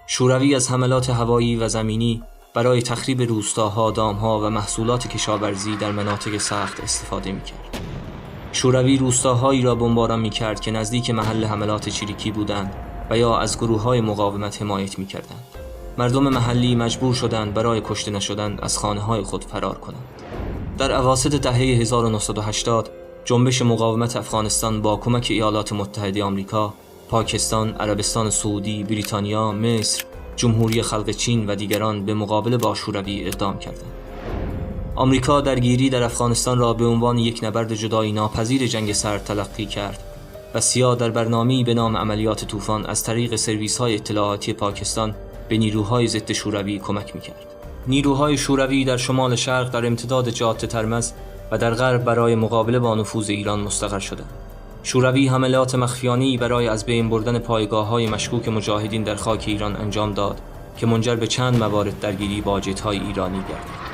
شوروی از حملات هوایی و زمینی برای تخریب روستاها، دامها و محصولات کشاورزی در مناطق سخت استفاده می‌کرد. شوروی روستاهایی را بمباران می‌کرد که نزدیک محل حملات چریکی بودند و یا از گروه‌های مقاومت حمایت می‌کردند. مردم محلی مجبور شدند برای کشته نشدن از خانه‌های خود فرار کنند. در اواسط دهه 1980 جنبش مقاومت افغانستان با کمک ایالات متحده آمریکا، پاکستان، عربستان سعودی، بریتانیا، مصر، جمهوری خلق چین و دیگران به مقابله با شوروی اقدام کردند. آمریکا درگیری در افغانستان را به عنوان یک نبرد جدایی ناپذیر جنگ سرد تلقی کرد و سیا در برنامه‌ای به نام عملیات طوفان از طریق سرویس‌های اطلاعاتی پاکستان به نیروهای ضد شوروی کمک می‌کرد. نیروهای شوروی در شمال شرق در امتداد جاده ترمز و در غرب برای مقابله با نفوذ ایران مستقر شدند. شوروی حملات مخفیانه‌ای برای از بین بردن پایگاه‌های مشکوک مجاهدین در خاک ایران انجام داد که منجر به چند موارد درگیری با جت‌های ایرانی گردید.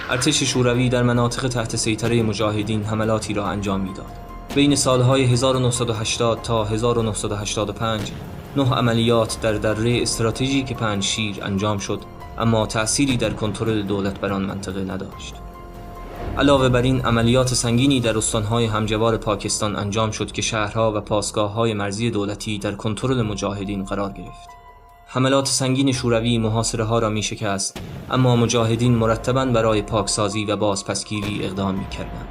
ارتش شوروی در مناطق تحت سیطره مجاهدین حملاتی را انجام می‌داد. بین سالهای 1980 تا 1985 9 عملیات در دره استراتژیک پنجشیر انجام شد، اما تأثیری در کنترل دولت بر آن منطقه نداشت. علاوه بر این عملیات سنگینی در استانهای همجوار پاکستان انجام شد که شهرها و پاسگاه‌های مرزی دولتی در کنترل مجاهدین قرار گرفت. حملات سنگین شوروی محاصره‌ها را می‌شکست، اما مجاهدین مرتباً برای پاکسازی و بازپسگیری اقدام می‌کردند.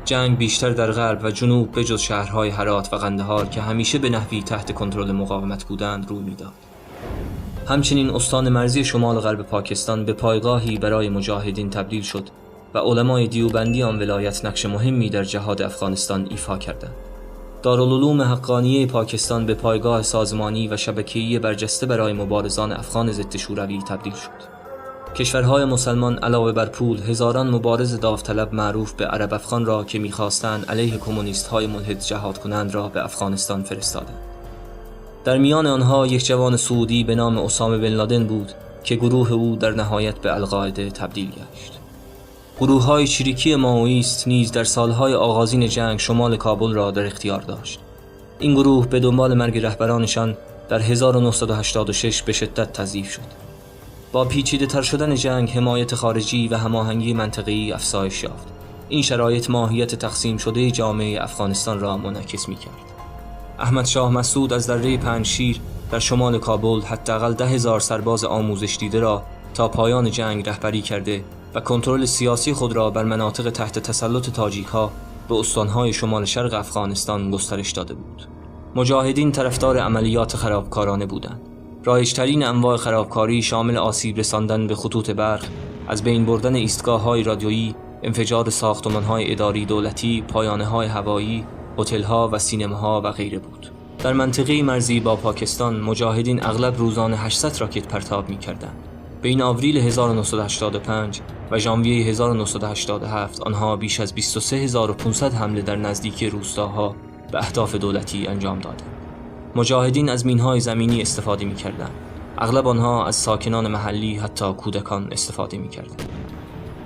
جنگ بیشتر در غرب و جنوب بجز شهرهای هرات و قندهار که همیشه به نحوی تحت کنترل مقاومت بودند روی می‌داد. همچنین استان مرزی شمال غرب پاکستان به پایگاهی برای مجاهدین تبدیل شد و علمای دیوبندی آن ولایت نقش مهمی در جهاد افغانستان ایفا کردند. دارالعلوم حقانیه پاکستان به پایگاه سازمانی و شبکه‌ای برجسته برای مبارزان افغان ضد شوروی تبدیل شد. کشورهای مسلمان علاوه بر پول هزاران مبارز داوطلب معروف به عرب افغان را که می‌خواستند علیه کمونیست‌های ملحد جهاد کنند را به افغانستان فرستادند. در میان آنها یک جوان سعودی به نام اسامه بن لادن بود که گروه او در نهایت به القاعده تبدیل گشت. گروه‌های چریکی مائویست نیز در سالهای آغازین جنگ شمال کابل را در اختیار داشت. این گروه به دنبال مرگ رهبرانشان در 1986 به شدت تضعیف شد. با پیچیده تر شدن جنگ، حمایت خارجی و هماهنگی منطقه‌ای افزایش یافت. این شرایط ماهیت تقسیم شده جامعه افغانستان را منعکس می‌کرد. احمد شاه مسعود از دره پنجشیر در شمال کابل حداقل 10,000 سرباز آموزش دیده را تا پایان جنگ رهبری کرده و کنترل سیاسی خود را بر مناطق تحت تسلط تاجیک‌ها به استان‌های شمال شرق افغانستان گسترش داده بود. مجاهدین طرفدار عملیات خرابکارانه بودند. رایج‌ترین انواع خرابکاری شامل آسیب رساندن به خطوط برق، از بین بردن ایستگاه‌های رادیویی، انفجار ساختمان‌های اداری دولتی، پایانه‌های هوایی، هتل‌ها و سینماها و غیره بود. در منطقه مرزی با پاکستان مجاهدین اغلب روزانه 800 راکت پرتاب می‌کردند. بین آوریل 1985 و ژانویه 1987 آنها بیش از 23500 حمله در نزدیکی روستاها به اهداف دولتی انجام دادند. مجاهدین از مین‌های زمینی استفاده می‌کردند. اغلب آنها از ساکنان محلی حتی کودکان استفاده می‌کردند.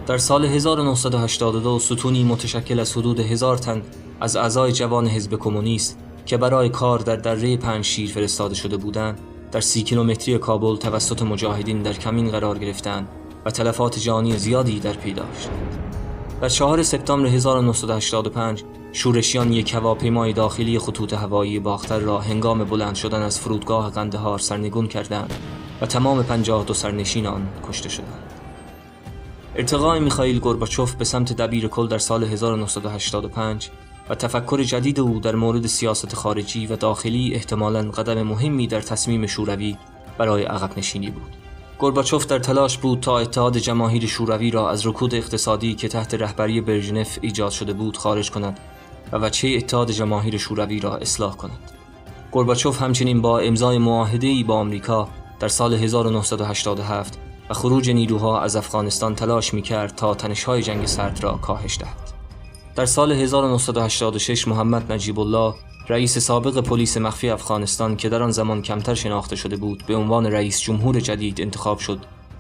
در سال 1982 ستونی متشکل از حدود 1000 تن از اعضای جوان حزب کمونیست که برای کار در دره پنجشیر فرستاده شده بودند، در 30 کیلومتری کابل توسط مجاهدین در کمین قرار گرفتند و تلفات جانی زیادی در پی داشتند. در 4 سپتامبر 1985 شورشیان یک هواپیمای داخلی خطوط هوایی باختر را هنگام بلند شدن از فرودگاه قندهار سرنگون کردند و تمام 52 سرنشین آن کشته شدند. ارتقای میخائیل گورباچوف به سمت دبیرکل در سال 1985 و تفکر جدید او در مورد سیاست خارجی و داخلی احتمالاً قدم مهمی در تصمیم شوروی برای عقب نشینی بود. گورباچوف در تلاش بود تا اتحاد جماهیر شوروی را از رکود اقتصادی که تحت رهبری برژنف ایجاد شده بود خارج کند و وجهه اتحاد جماهیر شوروی را اصلاح کند. گورباچوف همچنین با امضای معاهده‌ای با آمریکا در سال 1987 و خروج نیروها از افغانستان تلاش می‌کرد تا تنش‌های جنگ سرد را کاهش دهد. در سال 1986 محمد نجیب الله، رئیس سابق پلیس مخفی افغانستان که در آن زمان کمتر شناخته شده بود، به عنوان رئیس جمهور جدید انتخاب شد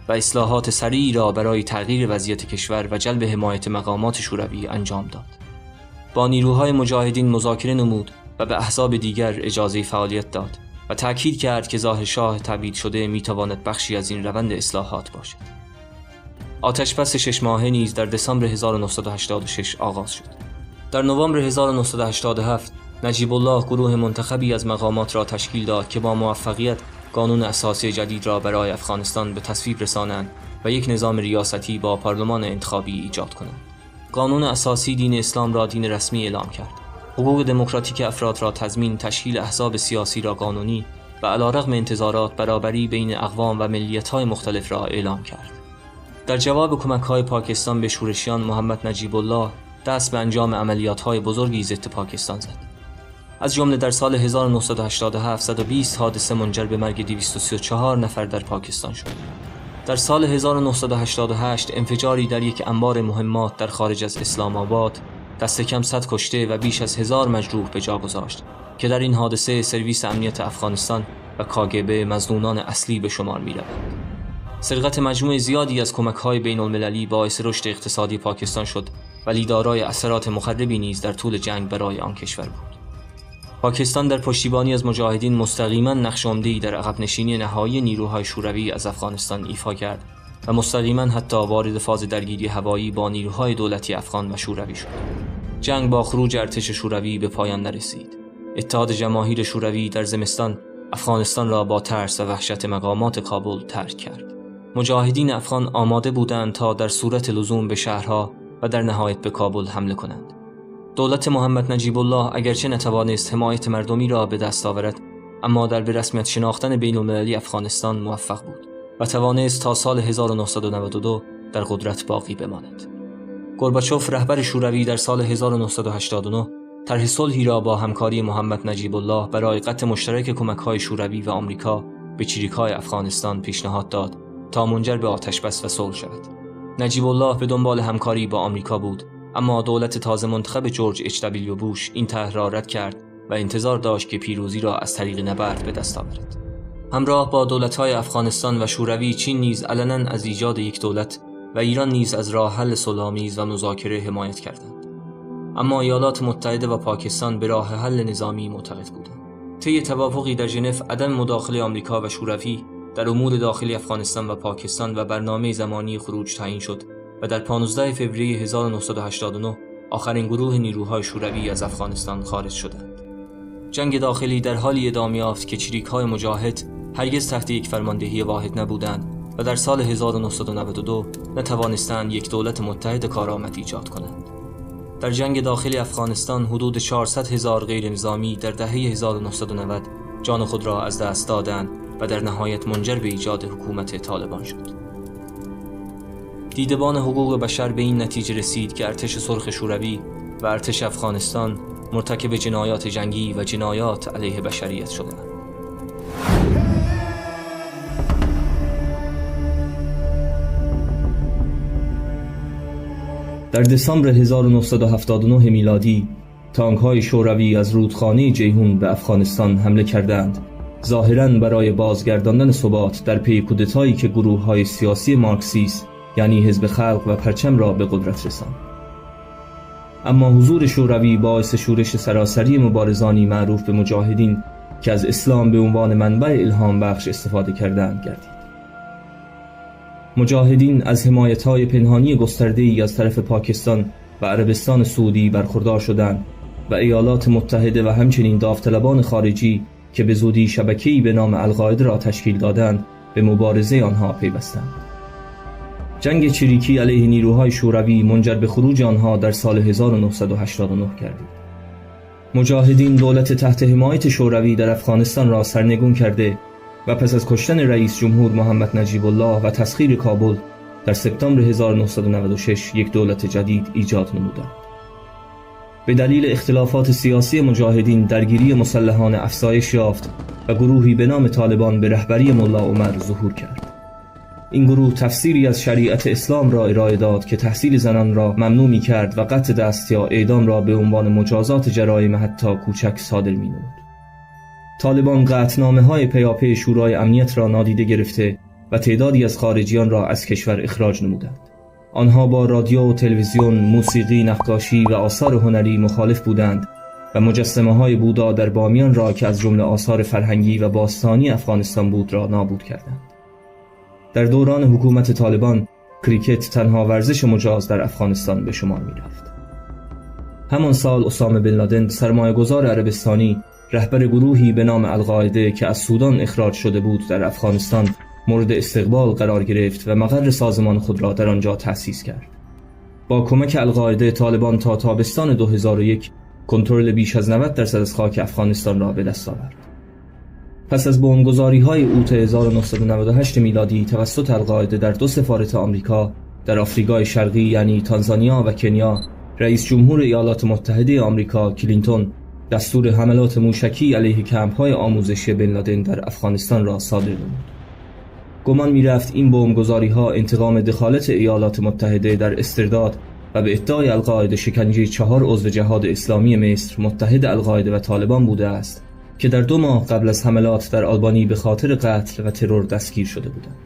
و اصلاحات سریعی را برای تغییر وضعیت کشور و جلب حمایت مقامات شوروی انجام داد. با نیروهای مجاهدین مذاکره نمود و به احزاب دیگر اجازه فعالیت داد و تأکید کرد که ظاهر شاه تبعید شده میتواند بخشی از این روند اصلاحات باشد. آتشبس 6 ماهه نیز در دسامبر 1986 آغاز شد. در نوامبر 1987 نجیب الله گروه منتخبی از مقامات را تشکیل داد که با موفقیت قانون اساسی جدید را برای افغانستان به تصویب رسانند و یک نظام ریاستی با پارلمان انتخابی ایجاد کنند. قانون اساسی دین اسلام را دین رسمی اعلام کرد. حقوق دموکراتیک افراد را تضمین، تشکیل احزاب سیاسی را قانونی و علیرغم انتظارات برابری بین اقوام و ملیت‌های مختلف را اعلام کرد. در جواب کمک‌های پاکستان به شورشیان، محمد نجیب الله دست به انجام عملیات‌های بزرگی ضد پاکستان زد. از جمله در سال 1987 120 حادثه منجر به مرگ 234 نفر در پاکستان شد. در سال 1988 انفجاری در یک انبار مهمات در خارج از اسلام آباد دست کم 100 کشته و بیش از 1000 مجروح به جا گذاشت که در این حادثه سرویس امنیت افغانستان و KGB مظنونان اصلی به شمار می‌روند. سرقت مجموع زیادی از کمک‌های بین‌المللی باعث رشد اقتصادی پاکستان شد ولی دارای اثرات مخربی نیز در طول جنگ برای آن کشور بود. پاکستان در پشتیبانی از مجاهدین مستقیما نقش عمده‌ای در عقب نشینی نهایی نیروهای شوروی از افغانستان ایفا کرد و مستقیما حتی وارد فاز درگیری هوایی با نیروهای دولتی افغان و شوروی شد. جنگ با خروج ارتش شوروی به پایان نرسید. اتحاد جماهیر شوروی در زمستان افغانستان را با ترس و وحشت مقامات کابل ترک کرد. مجاهدین افغان آماده بودند تا در صورت لزوم به شهرها و در نهایت به کابل حمله کنند. دولت محمد نجیب الله اگرچه نتوانست حمایت مردمی را به دست آورد، اما در به رسمیت شناختن بین‌المللی افغانستان موفق بود و توانست تا سال 1992 در قدرت باقی بماند. گورباچوف رهبر شوروی در سال 1989 طرح صلحی را با همکاری محمد نجیب الله برای قطع مشترک کمک‌های شوروی و آمریکا به چریک‌های افغانستان پیشنهاد داد تا منجر به آتشبس و صلح شود. نجیب الله به دنبال همکاری با آمریکا بود، اما دولت تازه منتخب جورج اچ.دبلیو. بوش این طرح را رد کرد و انتظار داشت که پیروزی را از طریق نبرد به دست آورد. همراه با دولت‌های افغانستان و شوروی، چین نیز علنا از ایجاد یک دولت و ایران نیز از راه حل صلح‌آمیز و مذاکره حمایت کردند. اما ایالات متحده و پاکستان به راه حل نظامی معتقد بودند. طی توافقی در ژنو عدم مداخله آمریکا و شوروی در امور داخلی افغانستان و پاکستان و برنامه زمانی خروج تعیین شد و در 15 فوریه 1989 آخرین گروه نیروهای شوروی از افغانستان خارج شدند. جنگ داخلی در حالی ادامه یافت که چریک‌های مجاهد هرگز تحت یک فرماندهی واحد نبودند و در سال 1992 نتوانستند یک دولت متحد کارآمد ایجاد کنند. در جنگ داخلی افغانستان حدود 400,000 غیر نظامی در دهه 1990 جان خود را از دست دادند و در نهایت منجر به ایجاد حکومت طالبان شد. دیدبان حقوق بشر به این نتیجه رسید که ارتش سرخ شوروی و ارتش افغانستان مرتکب جنایات جنگی و جنایات علیه بشریت شدند. در دسامبر 1979 میلادی تانک‌های شوروی از رودخانه جیهون به افغانستان حمله کردند، ظاهراً برای بازگرداندن ثبات در پی کودتایی که گروه‌های سیاسی مارکسیست یعنی حزب خلق و پرچم را به قدرت رساند. اما حضور شوروی باعث شورش سراسری مبارزانی معروف به مجاهدین که از اسلام به عنوان منبع الهام بخش استفاده کردند گردید. مجاهدین از حمایت‌های پنهانی گسترده‌ای از طرف پاکستان و عربستان سعودی برخوردار شدند و ایالات متحده و همچنین داوطلبان خارجی که به زودی شبکه‌ای به نام القاعده را تشکیل دادند به مبارزه آنها پیوستند. جنگ چریکی علیه نیروهای شوروی منجر به خروج آنها در سال 1989 گردید. مجاهدین دولت تحت حمایت شوروی در افغانستان را سرنگون کرده و پس از کشتن رئیس جمهور محمد نجیب الله و تسخیر کابل در سپتامبر 1996 یک دولت جدید ایجاد نمودند. به دلیل اختلافات سیاسی مجاهدین درگیری مسلحانه افزایش یافت و گروهی به نام طالبان به رهبری ملا عمر ظهور کرد. این گروه تفسیری از شریعت اسلام را ارائه داد که تحصیل زنان را ممنوع می کرد و قطع دست یا اعدام را به عنوان مجازات جرایم حتی کوچک صادر می نمود. طالبان قطعنامه‌های پیاپی شورای امنیت را نادیده گرفته و تعدادی از خارجیان را از کشور اخراج نمودند. آنها با رادیو، تلویزیون، موسیقی، نقاشی و آثار هنری مخالف بودند و مجسمه‌های بودا در بامیان را که از جمله آثار فرهنگی و باستانی افغانستان بود را نابود کردند. در دوران حکومت طالبان کریکت تنها ورزش مجاز در افغانستان به شمار می‌رفت. همان سال اسامه بن لادن سرمایه‌گذار عربستانی رهبر گروهی به نام القاعده که از سودان اخراج شده بود در افغانستان مورد استقبال قرار گرفت و مقر سازمان خود را در آنجا تأسیس کرد. با کمک القاعده طالبان تا تابستان 2001 کنترل بیش از 90% از خاک افغانستان را به دست آورد. پس از بمبگذاری‌های اوت 1998 میلادی توسط القاعده در 2 سفارت آمریکا در آفریقای شرقی یعنی تانزانیا و کنیا، رئیس جمهور ایالات متحده آمریکا کلینتون دستور حملات موشکی علیه کمپ‌های آموزشی بن لادن در افغانستان را صادر نمود. گمان می‌رفت این بمبگذاری‌ها انتقام دخالت ایالات متحده در استرداد و به ادعای القاعده شکنجه 4 عضو جهاد اسلامی مصر متحد القاعده و طالبان بوده است که در 2 ماه قبل از حملات در آلبانی به خاطر قتل و ترور دستگیر شده بودند.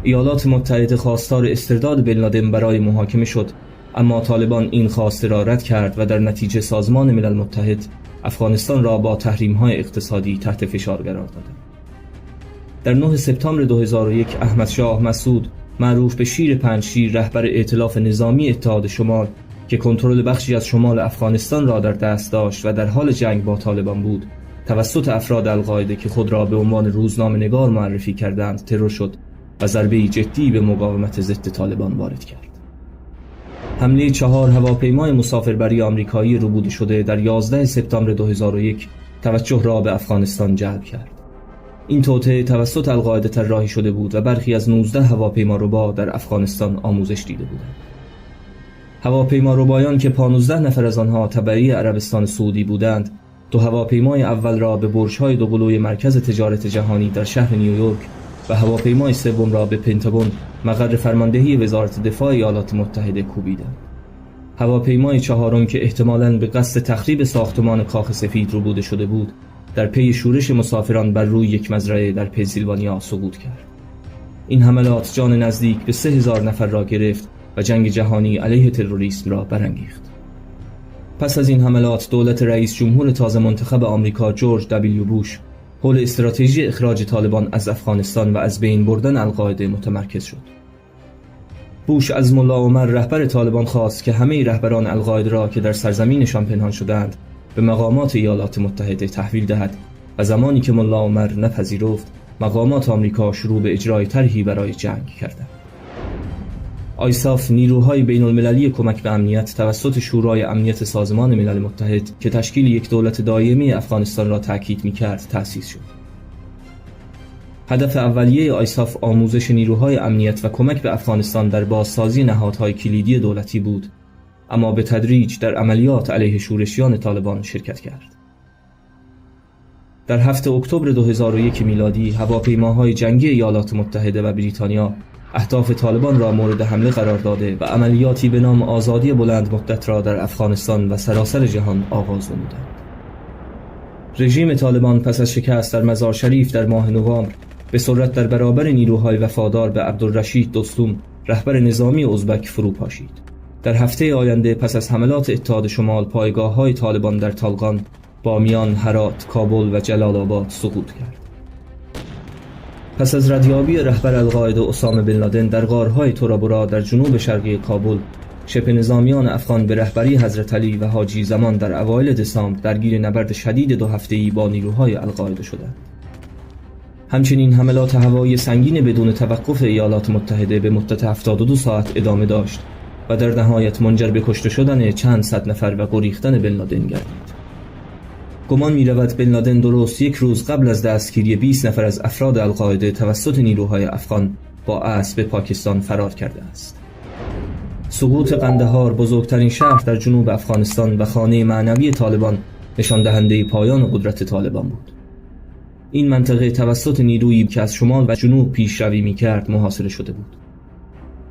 ایالات متحده خواستار استرداد بن لادن برای محاکمه شد، اما طالبان این خواسته را رد کرد و در نتیجه سازمان ملل متحد افغانستان را با تحریم‌های اقتصادی تحت فشار قرار داد. در 9 سپتامبر 2001 احمد شاه مسعود معروف به شیر پنجشیر رهبر ائتلاف نظامی اتحاد شمال که کنترل بخشی از شمال افغانستان را در دست داشت و در حال جنگ با طالبان بود، توسط افراد القاعده که خود را به عنوان روزنامه‌نگار معرفی کردند ترور شد و ضربه‌ای جدی به مقاومت ضد طالبان وارد کرد. حمله 4 هواپیمای مسافربری آمریکایی ربوده شده در 11 سپتامبر 2001 توجه را به افغانستان جلب کرد. این توطئه توسط القاعده طراحی شده بود و برخی از 19 هواپیماربا در افغانستان آموزش دیده بودند. هواپیماربایان که 15 نفر از آنها تبعی عربستان سعودی بودند، 2 هواپیمای اول را به برج‌های دوقلوی مرکز تجارت جهانی در شهر نیویورک و هواپیمای سوم را به پنتاگون مقر فرماندهی وزارت دفاع ایالات متحده کوبیدند. هواپیمای 4م که احتمالاً به قصد تخریب ساختمان کاخ سفید ربوده شده بود، در پی شورش مسافران بر روی یک مزرعه در پنسیلوانیا سقوط کرد. این حملات جان نزدیک به 3000 نفر را گرفت و جنگ جهانی علیه تروریسم را برانگیخت. پس از این حملات دولت رئیس جمهور تازه منتخب آمریکا جورج دبلیو بوش حول استراتژی اخراج طالبان از افغانستان و از بین بردن القاعده متمرکز شد. بوش از ملا عمر رهبر طالبان خواست که همه رهبران القاعده را که در سرزمینشان پنهان شدند به مقامات ایالات متحده تحویل دهد و زمانی که ملا عمر نپذیرفت مقامات آمریکا شروع به اجرای طرحی برای جنگ کردند. آیساف نیروهای بین المللی کمک به امنیت توسط شورای امنیت سازمان ملل متحد که تشکیل یک دولت دائمی افغانستان را تأکید می‌کرد تأسیس شد. هدف اولیه آیساف آموزش نیروهای امنیت و کمک به افغانستان در بازسازی نهادهای کلیدی دولتی بود، اما به تدریج در عملیات علیه شورشیان طالبان شرکت کرد. در 7 اکتبر 2001 میلادی هواپیماهای جنگی ایالات متحده و بریتانیا اهداف طالبان را مورد حمله قرار داده و عملیاتی به نام آزادی بلند مدت را در افغانستان و سراسر جهان آغاز نمودند. رژیم طالبان پس از شکست در مزار شریف در ماه نوامبر به سرعت در برابر نیروهای وفادار به عبدالرشید دوستوم رهبر نظامی ازبک فرو پاشید. در هفته آینده پس از حملات اتحاد شمال پایگاه‌های طالبان در طالقان، بامیان، هرات، کابل و جلال آباد سقوط کرد. پس از ردیابی رهبر القاعده اسامه بن لادن در غارهای تورابورا در جنوب شرقی کابل، شبه نظامیان افغان به رهبری حضرت علی و حاجی زمان در اوایل دسامبر درگیر نبرد شدید 2 هفته‌ای با نیروهای القاعده شدند. همچنین حملات هوایی سنگین بدون توقف ایالات متحده به مدت 72 ساعت ادامه داشت و در نهایت منجر به کشته شدن چند صد نفر و گریختن بن لادن گردید. گمان می‌رود بن لادن درست 1 روز قبل از دستگیری 20 نفر از افراد القاعده توسط نیروهای افغان با اسب به پاکستان فرار کرده است. سقوط قندهار، بزرگترین شهر در جنوب افغانستان و خانه معنوی طالبان، نشان دهنده پایان قدرت طالبان بود. این منطقه توسط نیرویی که از شمال و جنوب پیشروی می‌کرد محاصره شده بود.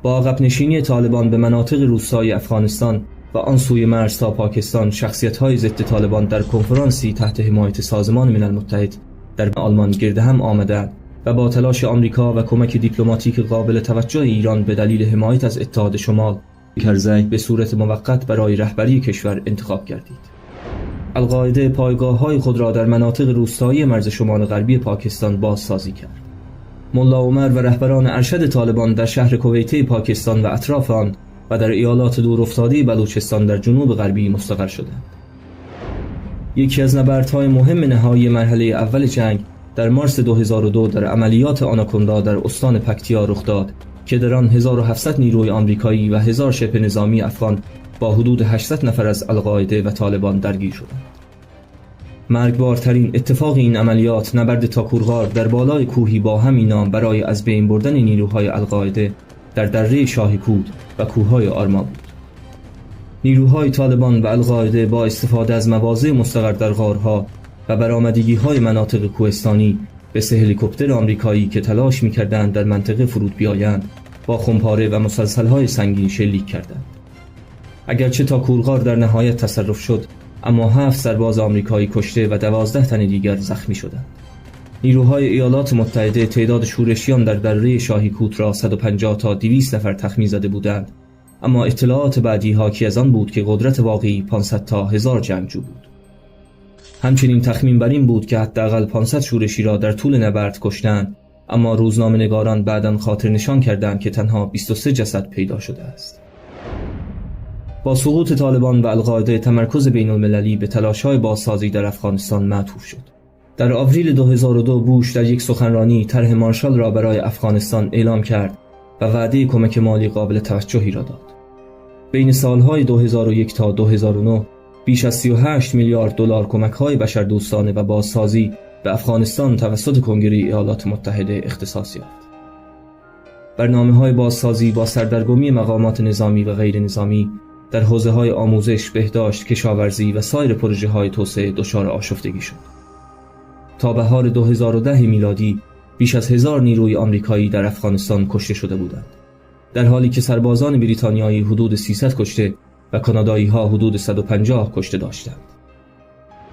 با عقب نشینی طالبان به مناطق روستایی افغانستان و آن سوی مرز تا پاکستان، شخصیت‌های ضد طالبان در کنفرانسی تحت حمایت سازمان ملل متحد در آلمان گرد هم آمدند و با تلاش آمریکا و کمک دیپلماتیک قابل توجه ایران به دلیل حمایت از اتحاد شمال، کرزی به صورت موقت برای رهبری کشور انتخاب گردید. القاعده پایگاه‌های خود را در مناطق روستایی مرز شمال غربی پاکستان بازسازی کرد. ملا عمر و رهبران ارشد طالبان در شهر کویته پاکستان و اطراف آن و در ایالات دورافتاده بلوچستان در جنوب غربی مستقر شدند. یکی از نبردهای مهم نهایی مرحله اول جنگ در مارس 2002 در عملیات آناکوندا در استان پکتیا رخ داد که در آن 1700 نیروی آمریکایی و 1000 شبه نظامی افغان با حدود 800 نفر از القاعده و طالبان درگیر شدند. مرگبارترین اتفاق این عملیات نبرد تاکورغار در بالای کوهی با همین نام برای از بین بردن نیروهای القاعده در دره شاهیکود و کوههای آرما بود. نیروهای طالبان و القاعده با استفاده از مواضع مستقر در غارها و برآمدگی‌های مناطق کوهستانی به 3 هلیکوپتر آمریکایی که تلاش می‌کردند در منطقه فرود بیایند با خمپاره و مسلسل‌های سنگین شلیک کردند. اگرچه تاکورغار در نهایت تصرف شد، اما 7 سرباز آمریکایی کشته و 12 تن دیگر زخمی شدند. نیروهای ایالات متحده تعداد شورشیان در دره شاهیکوت را 150 تا 200 نفر تخمین زده بودند، اما اطلاعات بعدی حاکی از آن بود که قدرت واقعی 500 تا 1000 جنگجو بود. همچنین تخمین بر این بود که حداقل 500 شورشی را در طول نبرد کشتند، اما روزنامه‌نگاران بعداً خاطر نشان کردند که تنها 23 جسد پیدا شده است. با سقوط طالبان و القاعده تمرکز بین المللی به تلاش‌های بازسازی در افغانستان معطوف شد. در آوریل 2002 بوش در یک سخنرانی طرح مارشال را برای افغانستان اعلام کرد و وعده کمک مالی قابل توجهی را داد. بین سالهای 2001 تا 2009 بیش از 38 میلیارد دلار کمک‌های بشردوستانه و بازسازی به افغانستان توسط کنگره ایالات متحده اختصاص یافت. برنامه‌های بازسازی با سردرگمی مقامات نظامی و غیر نظامی در حوزه‌های آموزش، بهداشت، کشاورزی و سایر پروژه‌های توسعه دچار آشفتگی شد. تا بهار 2010 میلادی بیش از 1000 نیروی آمریکایی در افغانستان کشته شده بودند، در حالی که سربازان بریتانیایی حدود 300 کشته و کانادایی‌ها حدود 150 کشته داشتند.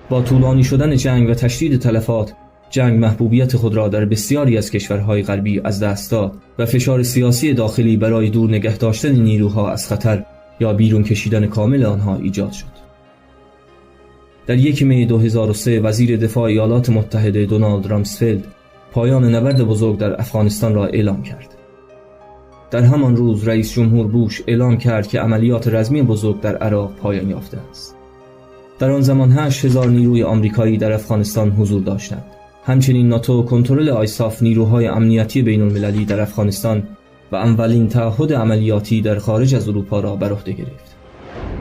با طولانی شدن جنگ و تشدید تلفات، جنگ محبوبیت خود را در بسیاری از کشورهای غربی از دست داد و فشار سیاسی داخلی برای دور نگه داشتن نیروها از خطر یا بیرون کشیدن کامل آنها ایجاد شد. در 1 می 2003 وزیر دفاع ایالات متحده دونالد رامسفلد پایان نبرد بزرگ در افغانستان را اعلام کرد. در همان روز رئیس جمهور بوش اعلام کرد که عملیات رزمی بزرگ در عراق پایان یافته است. در آن زمان 8000 نیروی آمریکایی در افغانستان حضور داشتند همچنین ناتو کنترل آیساف نیروهای امنیتی بین‌المللی در افغانستان و اولین تعهد عملیاتی در خارج از اروپا را بر عهده گرفت.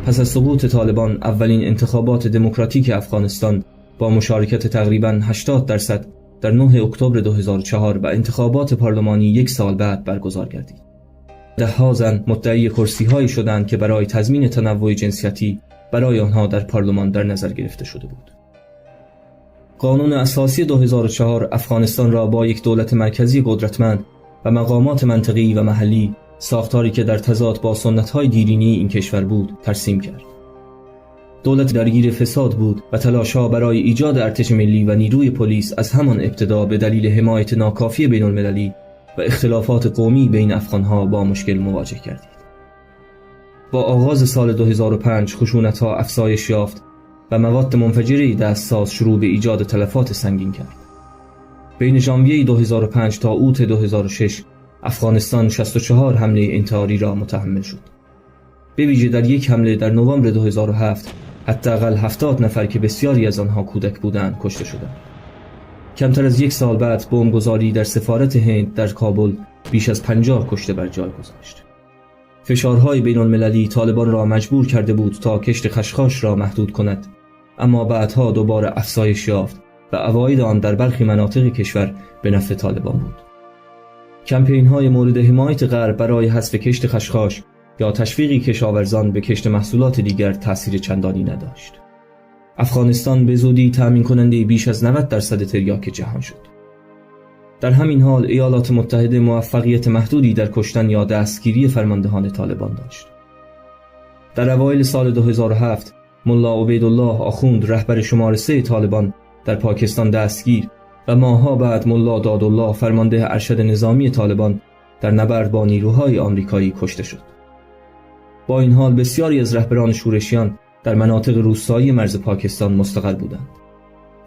پس از سقوط طالبان اولین انتخابات دموکراتیک افغانستان با مشارکت تقریباً 80% در 9 اکتبر 2004 و انتخابات پارلمانی 1 سال بعد برگزار گردید. ده‌ها زن مدعی کرسی‌هایی شدند که برای تضمین تنوع جنسیتی برای آنها در پارلمان در نظر گرفته شده بود. قانون اساسی 2004 افغانستان را با یک دولت مرکزی قدرتمند و مقامات منطقی و محلی، ساختاری که در تضاد با سنت‌های دیرینی این کشور بود، ترسیم کرد. دولت درگیر فساد بود و تلاش‌ها برای ایجاد ارتش ملی و نیروی پلیس از همان ابتدا به دلیل حمایت ناکافی بین‌المللی و اختلافات قومی بین افغان‌ها با مشکل مواجه گردید. با آغاز سال 2005 خشونت‌ها افزایش یافت و مواد منفجره دستساز شروع به ایجاد تلفات سنگین کرد. بین ژانویه 2005 تا اوت 2006 افغانستان 64 حمله انتحاری را متحمل شد. به ویژه در یک حمله در نوامبر 2007 حداقل 70 نفر که بسیاری از آنها کودک بودند کشته شدند. کمتر از 1 سال بعد بمبگذاری در سفارت هند در کابل بیش از 50 کشته بر جای گذاشت. فشارهای بین‌المللی طالبان را مجبور کرده بود تا کشت خشخاش را محدود کند، اما بعدها دوباره افزایش یافت و عواید آن در برخی مناطق کشور به نفع طالبان بود. کمپین‌های مورد حمایت غرب برای حذف کشت خشخاش یا تشویق کشاورزان به کشت محصولات دیگر تأثیر چندانی نداشت. افغانستان به زودی تأمین کننده بیش از 90% تریاک جهان شد. در همین حال ایالات متحده موفقیت محدودی در کشتن یا دستگیری فرماندهان طالبان داشت. در اوایل سال 2007 ملا عبیدالله آخوند رهبر شماره 3 طالبان در پاکستان دستگیر و ماه‌ها بعد ملا دادالله فرمانده ارشد نظامی طالبان در نبرد با نیروهای آمریکایی کشته شد. با این حال بسیاری از رهبران شورشیان در مناطق روستایی مرز پاکستان مستقر بودند.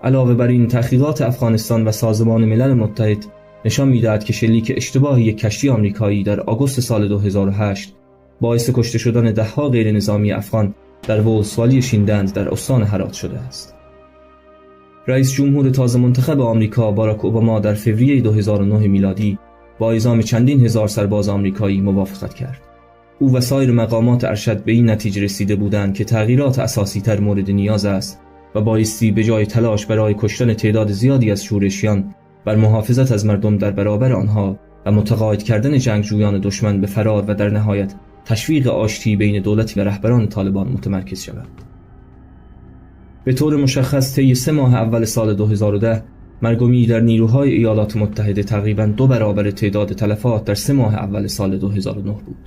علاوه بر این، تحقیقات افغانستان و سازمان ملل متحد نشان می‌دهد که شلیک اشتباهی یک کشتی آمریکایی در آگوست سال 2008 باعث کشته شدن ده‌ها غیر نظامی افغان در ولسوالی شیندند در استان هرات شده است. رئیس جمهور تازه منتخب آمریکا باراک اوباما در فوریه 2009 میلادی با اعزام چندین هزار سرباز آمریکایی موافقت کرد. او و سایر مقامات ارشد به این نتیجه رسیده بودند که تغییرات اساسی‌تر مورد نیاز است و بایستی به جای تلاش برای کشتن تعداد زیادی از شورشیان بر محافظت از مردم در برابر آنها و متقاعد کردن جنگجویان دشمن به فرار و در نهایت تشویق آشتی بین دولت و رهبران طالبان متمرکز شود. به طور مشخص طی 3 ماه اول سال 2010 مرگومی در نیروهای ایالات متحده تقریباً 2 برابر تعداد تلفات در 3 ماه اول سال 2009 بود.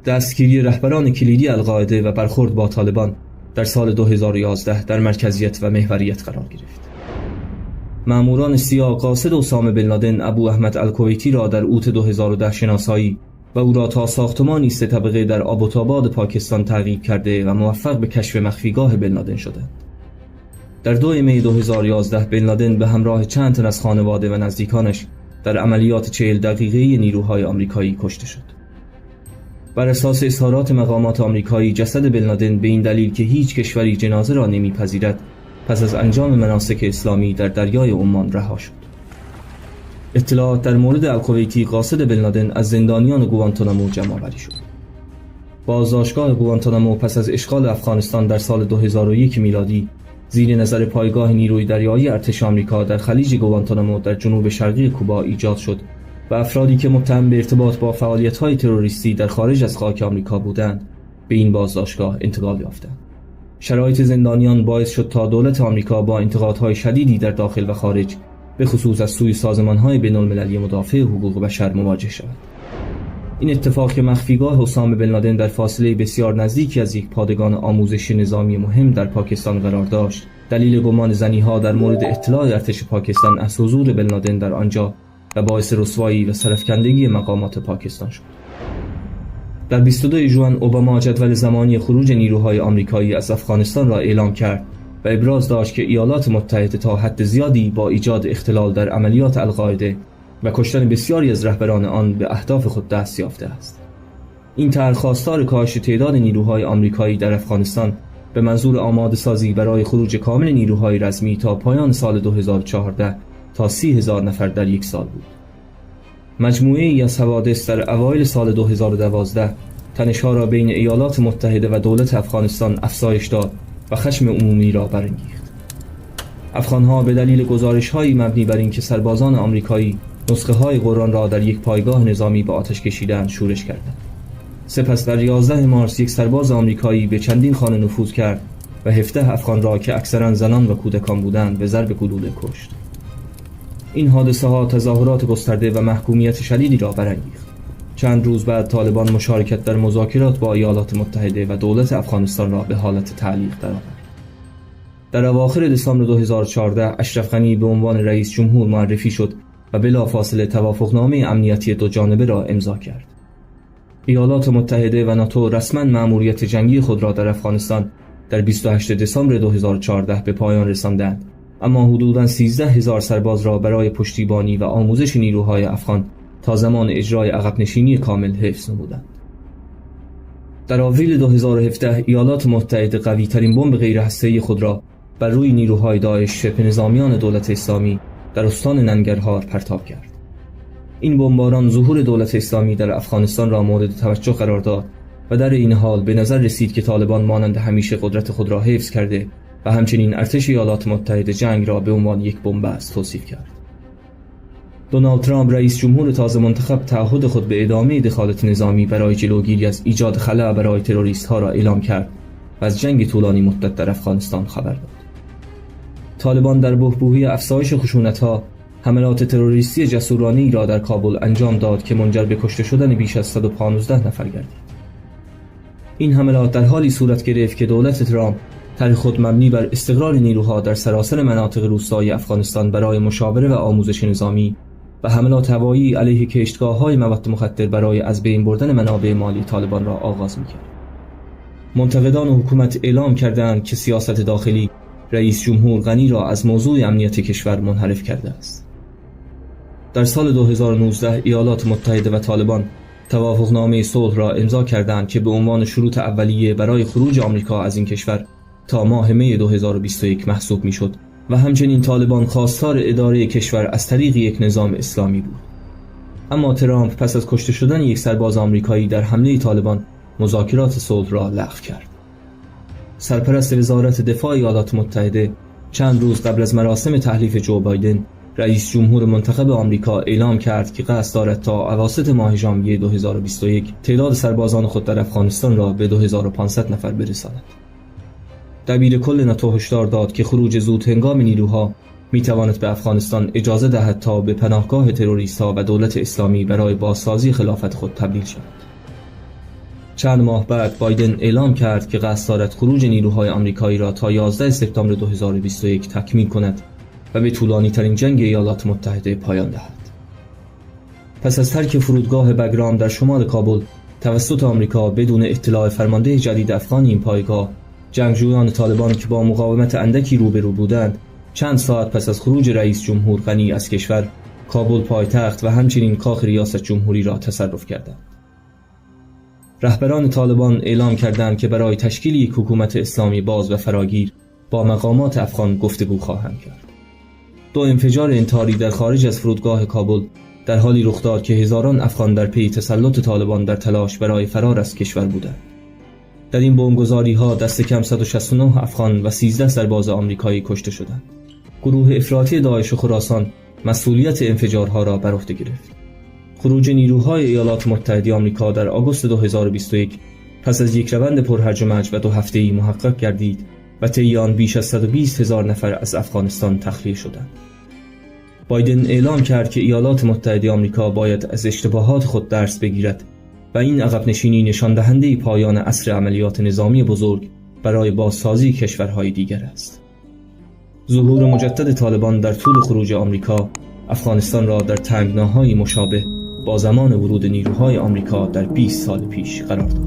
دستگیری رهبران کلیدی القاعده و برخورد با طالبان در سال 2011 در مرکزیت و محوریت قرار گرفت. ماموران سیا قاصد اسامه بن لادن ابو احمد الکویتی را در اوت 2010 شناسایی و او را تا ساختمانی 3 طبقه در آبوتاباد پاکستان تعقیب کرده و موفق به کشف مخفیگاه بن لادن شدند. در 2 می 2011 بن لادن به همراه چند تن از خانواده و نزدیکانش در عملیات 40 دقیقه‌ای نیروهای آمریکایی کشته شد. بر اساس اظهارات مقامات آمریکایی، جسد بن لادن به این دلیل که هیچ کشوری جنازه را نمی‌پذیرد، پس از انجام مناسک اسلامی در دریای عمان رها شد. اطلاعات در مورد الکویتی قاصد بن لادن از زندانیان گوانتانامو جمع‌آوری شد. بازداشتگاه گوانتانامو پس از اشغال افغانستان در سال 2001 میلادی زیر نظر پایگاه نیروی دریایی ارتش آمریکا در خلیج گوانتانامو در جنوب شرقی کوبا ایجاد شد و افرادی که متهم به ارتباط با فعالیت‌های تروریستی در خارج از خاک آمریکا بودند به این بازداشتگاه انتقال یافتند. شرایط زندانیان باعث شد تا دولت آمریکا با انتقادهای شدیدی در داخل و خارج به خصوص از سوی سازمان‌های بین‌المللی مدافع حقوق بشر مواجه شود. این اتفاق که مخفیگاه اسامه بن لادن در فاصله بسیار نزدیکی از یک پادگان آموزشی نظامی مهم در پاکستان قرار داشت، دلیل گمان زنی‌ها در مورد اطلاع ارتش پاکستان از حضور بن لادن در آنجا و باعث رسوایی و سرفکندگی مقامات پاکستان شد. در 22 ژوئن اوباما جدول زمانی خروج نیروهای آمریکایی از افغانستان را اعلام کرد و ابراز داشت که ایالات متحده تا حد زیادی با ایجاد اختلال در عملیات القاعده و کشتن بسیاری از رهبران آن به اهداف خود دست یافته است. این طرح خواستار کاهش تعداد نیروهای آمریکایی در افغانستان به منظور آماده سازی برای خروج کامل نیروهای رزمی تا پایان سال 2014 تا 30,000 نفر در یک سال بود. مجموعه ای از حوادث در اوایل سال 2012 تنش‌ها را بین ایالات متحده و دولت افغانستان افزایش داد و خشم عمومی را برانگیخت. افغان‌ها به دلیل گزارش‌هایی مبنی بر اینکه سربازان آمریکایی نسخه‌های قرآن را در یک پایگاه نظامی به آتش کشیدند شورش کردند. سپس در 11 مارس یک سرباز آمریکایی به چندین خانه نفوذ کرد و 17 افغان را که اکثراً زنان و کودکان بودند به ضرب گلوله کشت. این حادثه ها تظاهرات گسترده و محکومیت شدیدی را برانگیخت. چند روز بعد طالبان مشارکت در مذاکرات با ایالات متحده و دولت افغانستان را به حالت تعلیق درآورد. در اواخر دسامبر 2014 اشرف غنی به عنوان رئیس جمهور معرفی شد و بلافاصله توافقنامه امنیتی دو جانبه را امضا کرد. ایالات متحده و ناتو رسما مأموریت جنگی خود را در افغانستان در 28 دسامبر 2014 به پایان رساندند، اما حدوداً 13,000 سرباز را برای پشتیبانی و آموزش نیروهای افغان تا زمان اجرای عقب نشینی کامل حفظ نمودند. در آوریل 2017 ایالات متحده قوی ترین بمب غیر هسته‌ای خود را بر روی نیروهای داعش شبه نظامیان دولت اسلامی در استان ننگرهار پرتاب کرد. این بمباران ظهور دولت اسلامی در افغانستان را مورد توجه قرار داد و در این حال به نظر رسید که طالبان مانند همیشه قدرت خود را حفظ کرده و همچنین ارتش ایالات متحده جنگ را به عنوان یک بن‌بست توصیف کرد. دونالد ترامپ رئیس جمهور تازه منتخب تعهد خود به ادامه دخالت نظامی برای جلوگیری از ایجاد خلأ برای تروریست‌ها را اعلام کرد و از جنگ طولانی مدت در افغانستان خبر داد. طالبان در بحبوحی افزایش خشونت‌ها حملات تروریستی جسورانه‌ای را در کابل انجام داد که منجر به کشته شدن بیش از 115 نفر گردید. این حملات در حالی صورت گرفت که دولت ترامپ طرح خود مبنی بر استقرار نیروها در سراسر مناطق روستایی افغانستان برای مشاوره و آموزش نظامی و حملات هوایی علیه کشتگاه‌های مواد مخدر برای از بین بردن منابع مالی طالبان را آغاز می‌کرد. منتقدان حکومت اعلام کردند که سیاست داخلی رئیس جمهور غنی را از موضوع امنیت کشور منحرف کرده است. در سال 2019 ایالات متحده و طالبان توافقنامه صلح را امضا کردند که به عنوان شروط اولیه برای خروج آمریکا از این کشور تا ماه می 2021 محسوب می‌شد و همچنین طالبان خواستار اداره کشور از طریق یک نظام اسلامی بود. اما ترامپ پس از کشته شدن یک سرباز آمریکایی در حمله طالبان مذاکرات صلح را لغو کرد. سرپرست وزارت دفاع ایالات متحده چند روز قبل از مراسم تحلیف جو بایدن رئیس جمهور منتخب آمریکا اعلام کرد که قصد دارد تا اواسط ماه ژانویه 2021 تعداد سربازان خود در افغانستان را به 2500 نفر برساند. دبیر کل ناتو هشدار داد که خروج زود هنگام نیروها میتواند به افغانستان اجازه دهد تا به پناهگاه تروریست‌ها و دولت اسلامی برای بازسازی خلافت خود تبدیل شود. چند ماه بعد بایدن اعلام کرد که قصد دارد خروج نیروهای آمریکایی را تا 11 سپتامبر 2021 تکمیل کند و به طولانی ترین جنگ ایالات متحده پایان دهد. پس از ترک فرودگاه بگرام در شمال کابل توسط آمریکا بدون اطلاع فرمانده جدید افغان این پایگاه، جنگجویان طالبان که با مقاومت اندکی روبرو بودند چند ساعت پس از خروج رئیس جمهور غنی از کشور، کابل پایتخت و همچنین کاخ ریاست جمهوری را تصرف کردند. رهبران طالبان اعلام کردند که برای تشکیل یک حکومت اسلامی باز و فراگیر با مقامات افغان گفتگو خواهند کرد. 2 انفجار انتحاری در خارج از فرودگاه کابل در حالی رخ داد که هزاران افغان در پی تسلط طالبان در تلاش برای فرار از کشور بودند. در این بمبگذاری‌ها دست کم 169 افغان و 13 سرباز آمریکایی کشته شدند. گروه افراطی داعش و خراسان مسئولیت انفجارها را بر عهده گرفت. خروج نیروهای ایالات متحده آمریکا در آگوست 2021 پس از یک روند پرهرج و مرج و 2 هفته‌ای محقق گردید و طی آن بیش از 120,000 نفر از افغانستان تخلیه شدند. بایدن اعلام کرد که ایالات متحده آمریکا باید از اشتباهات خود درس بگیرد و این عقب نشینی نشان دهنده پایان عصر عملیات نظامی بزرگ برای بازسازی کشورهای دیگر است. ظهور مجدد طالبان در طول خروج آمریکا افغانستان را در تنگناهای مشابه با زمان ورود نیروهای آمریکا در 20 سال پیش قرار داد.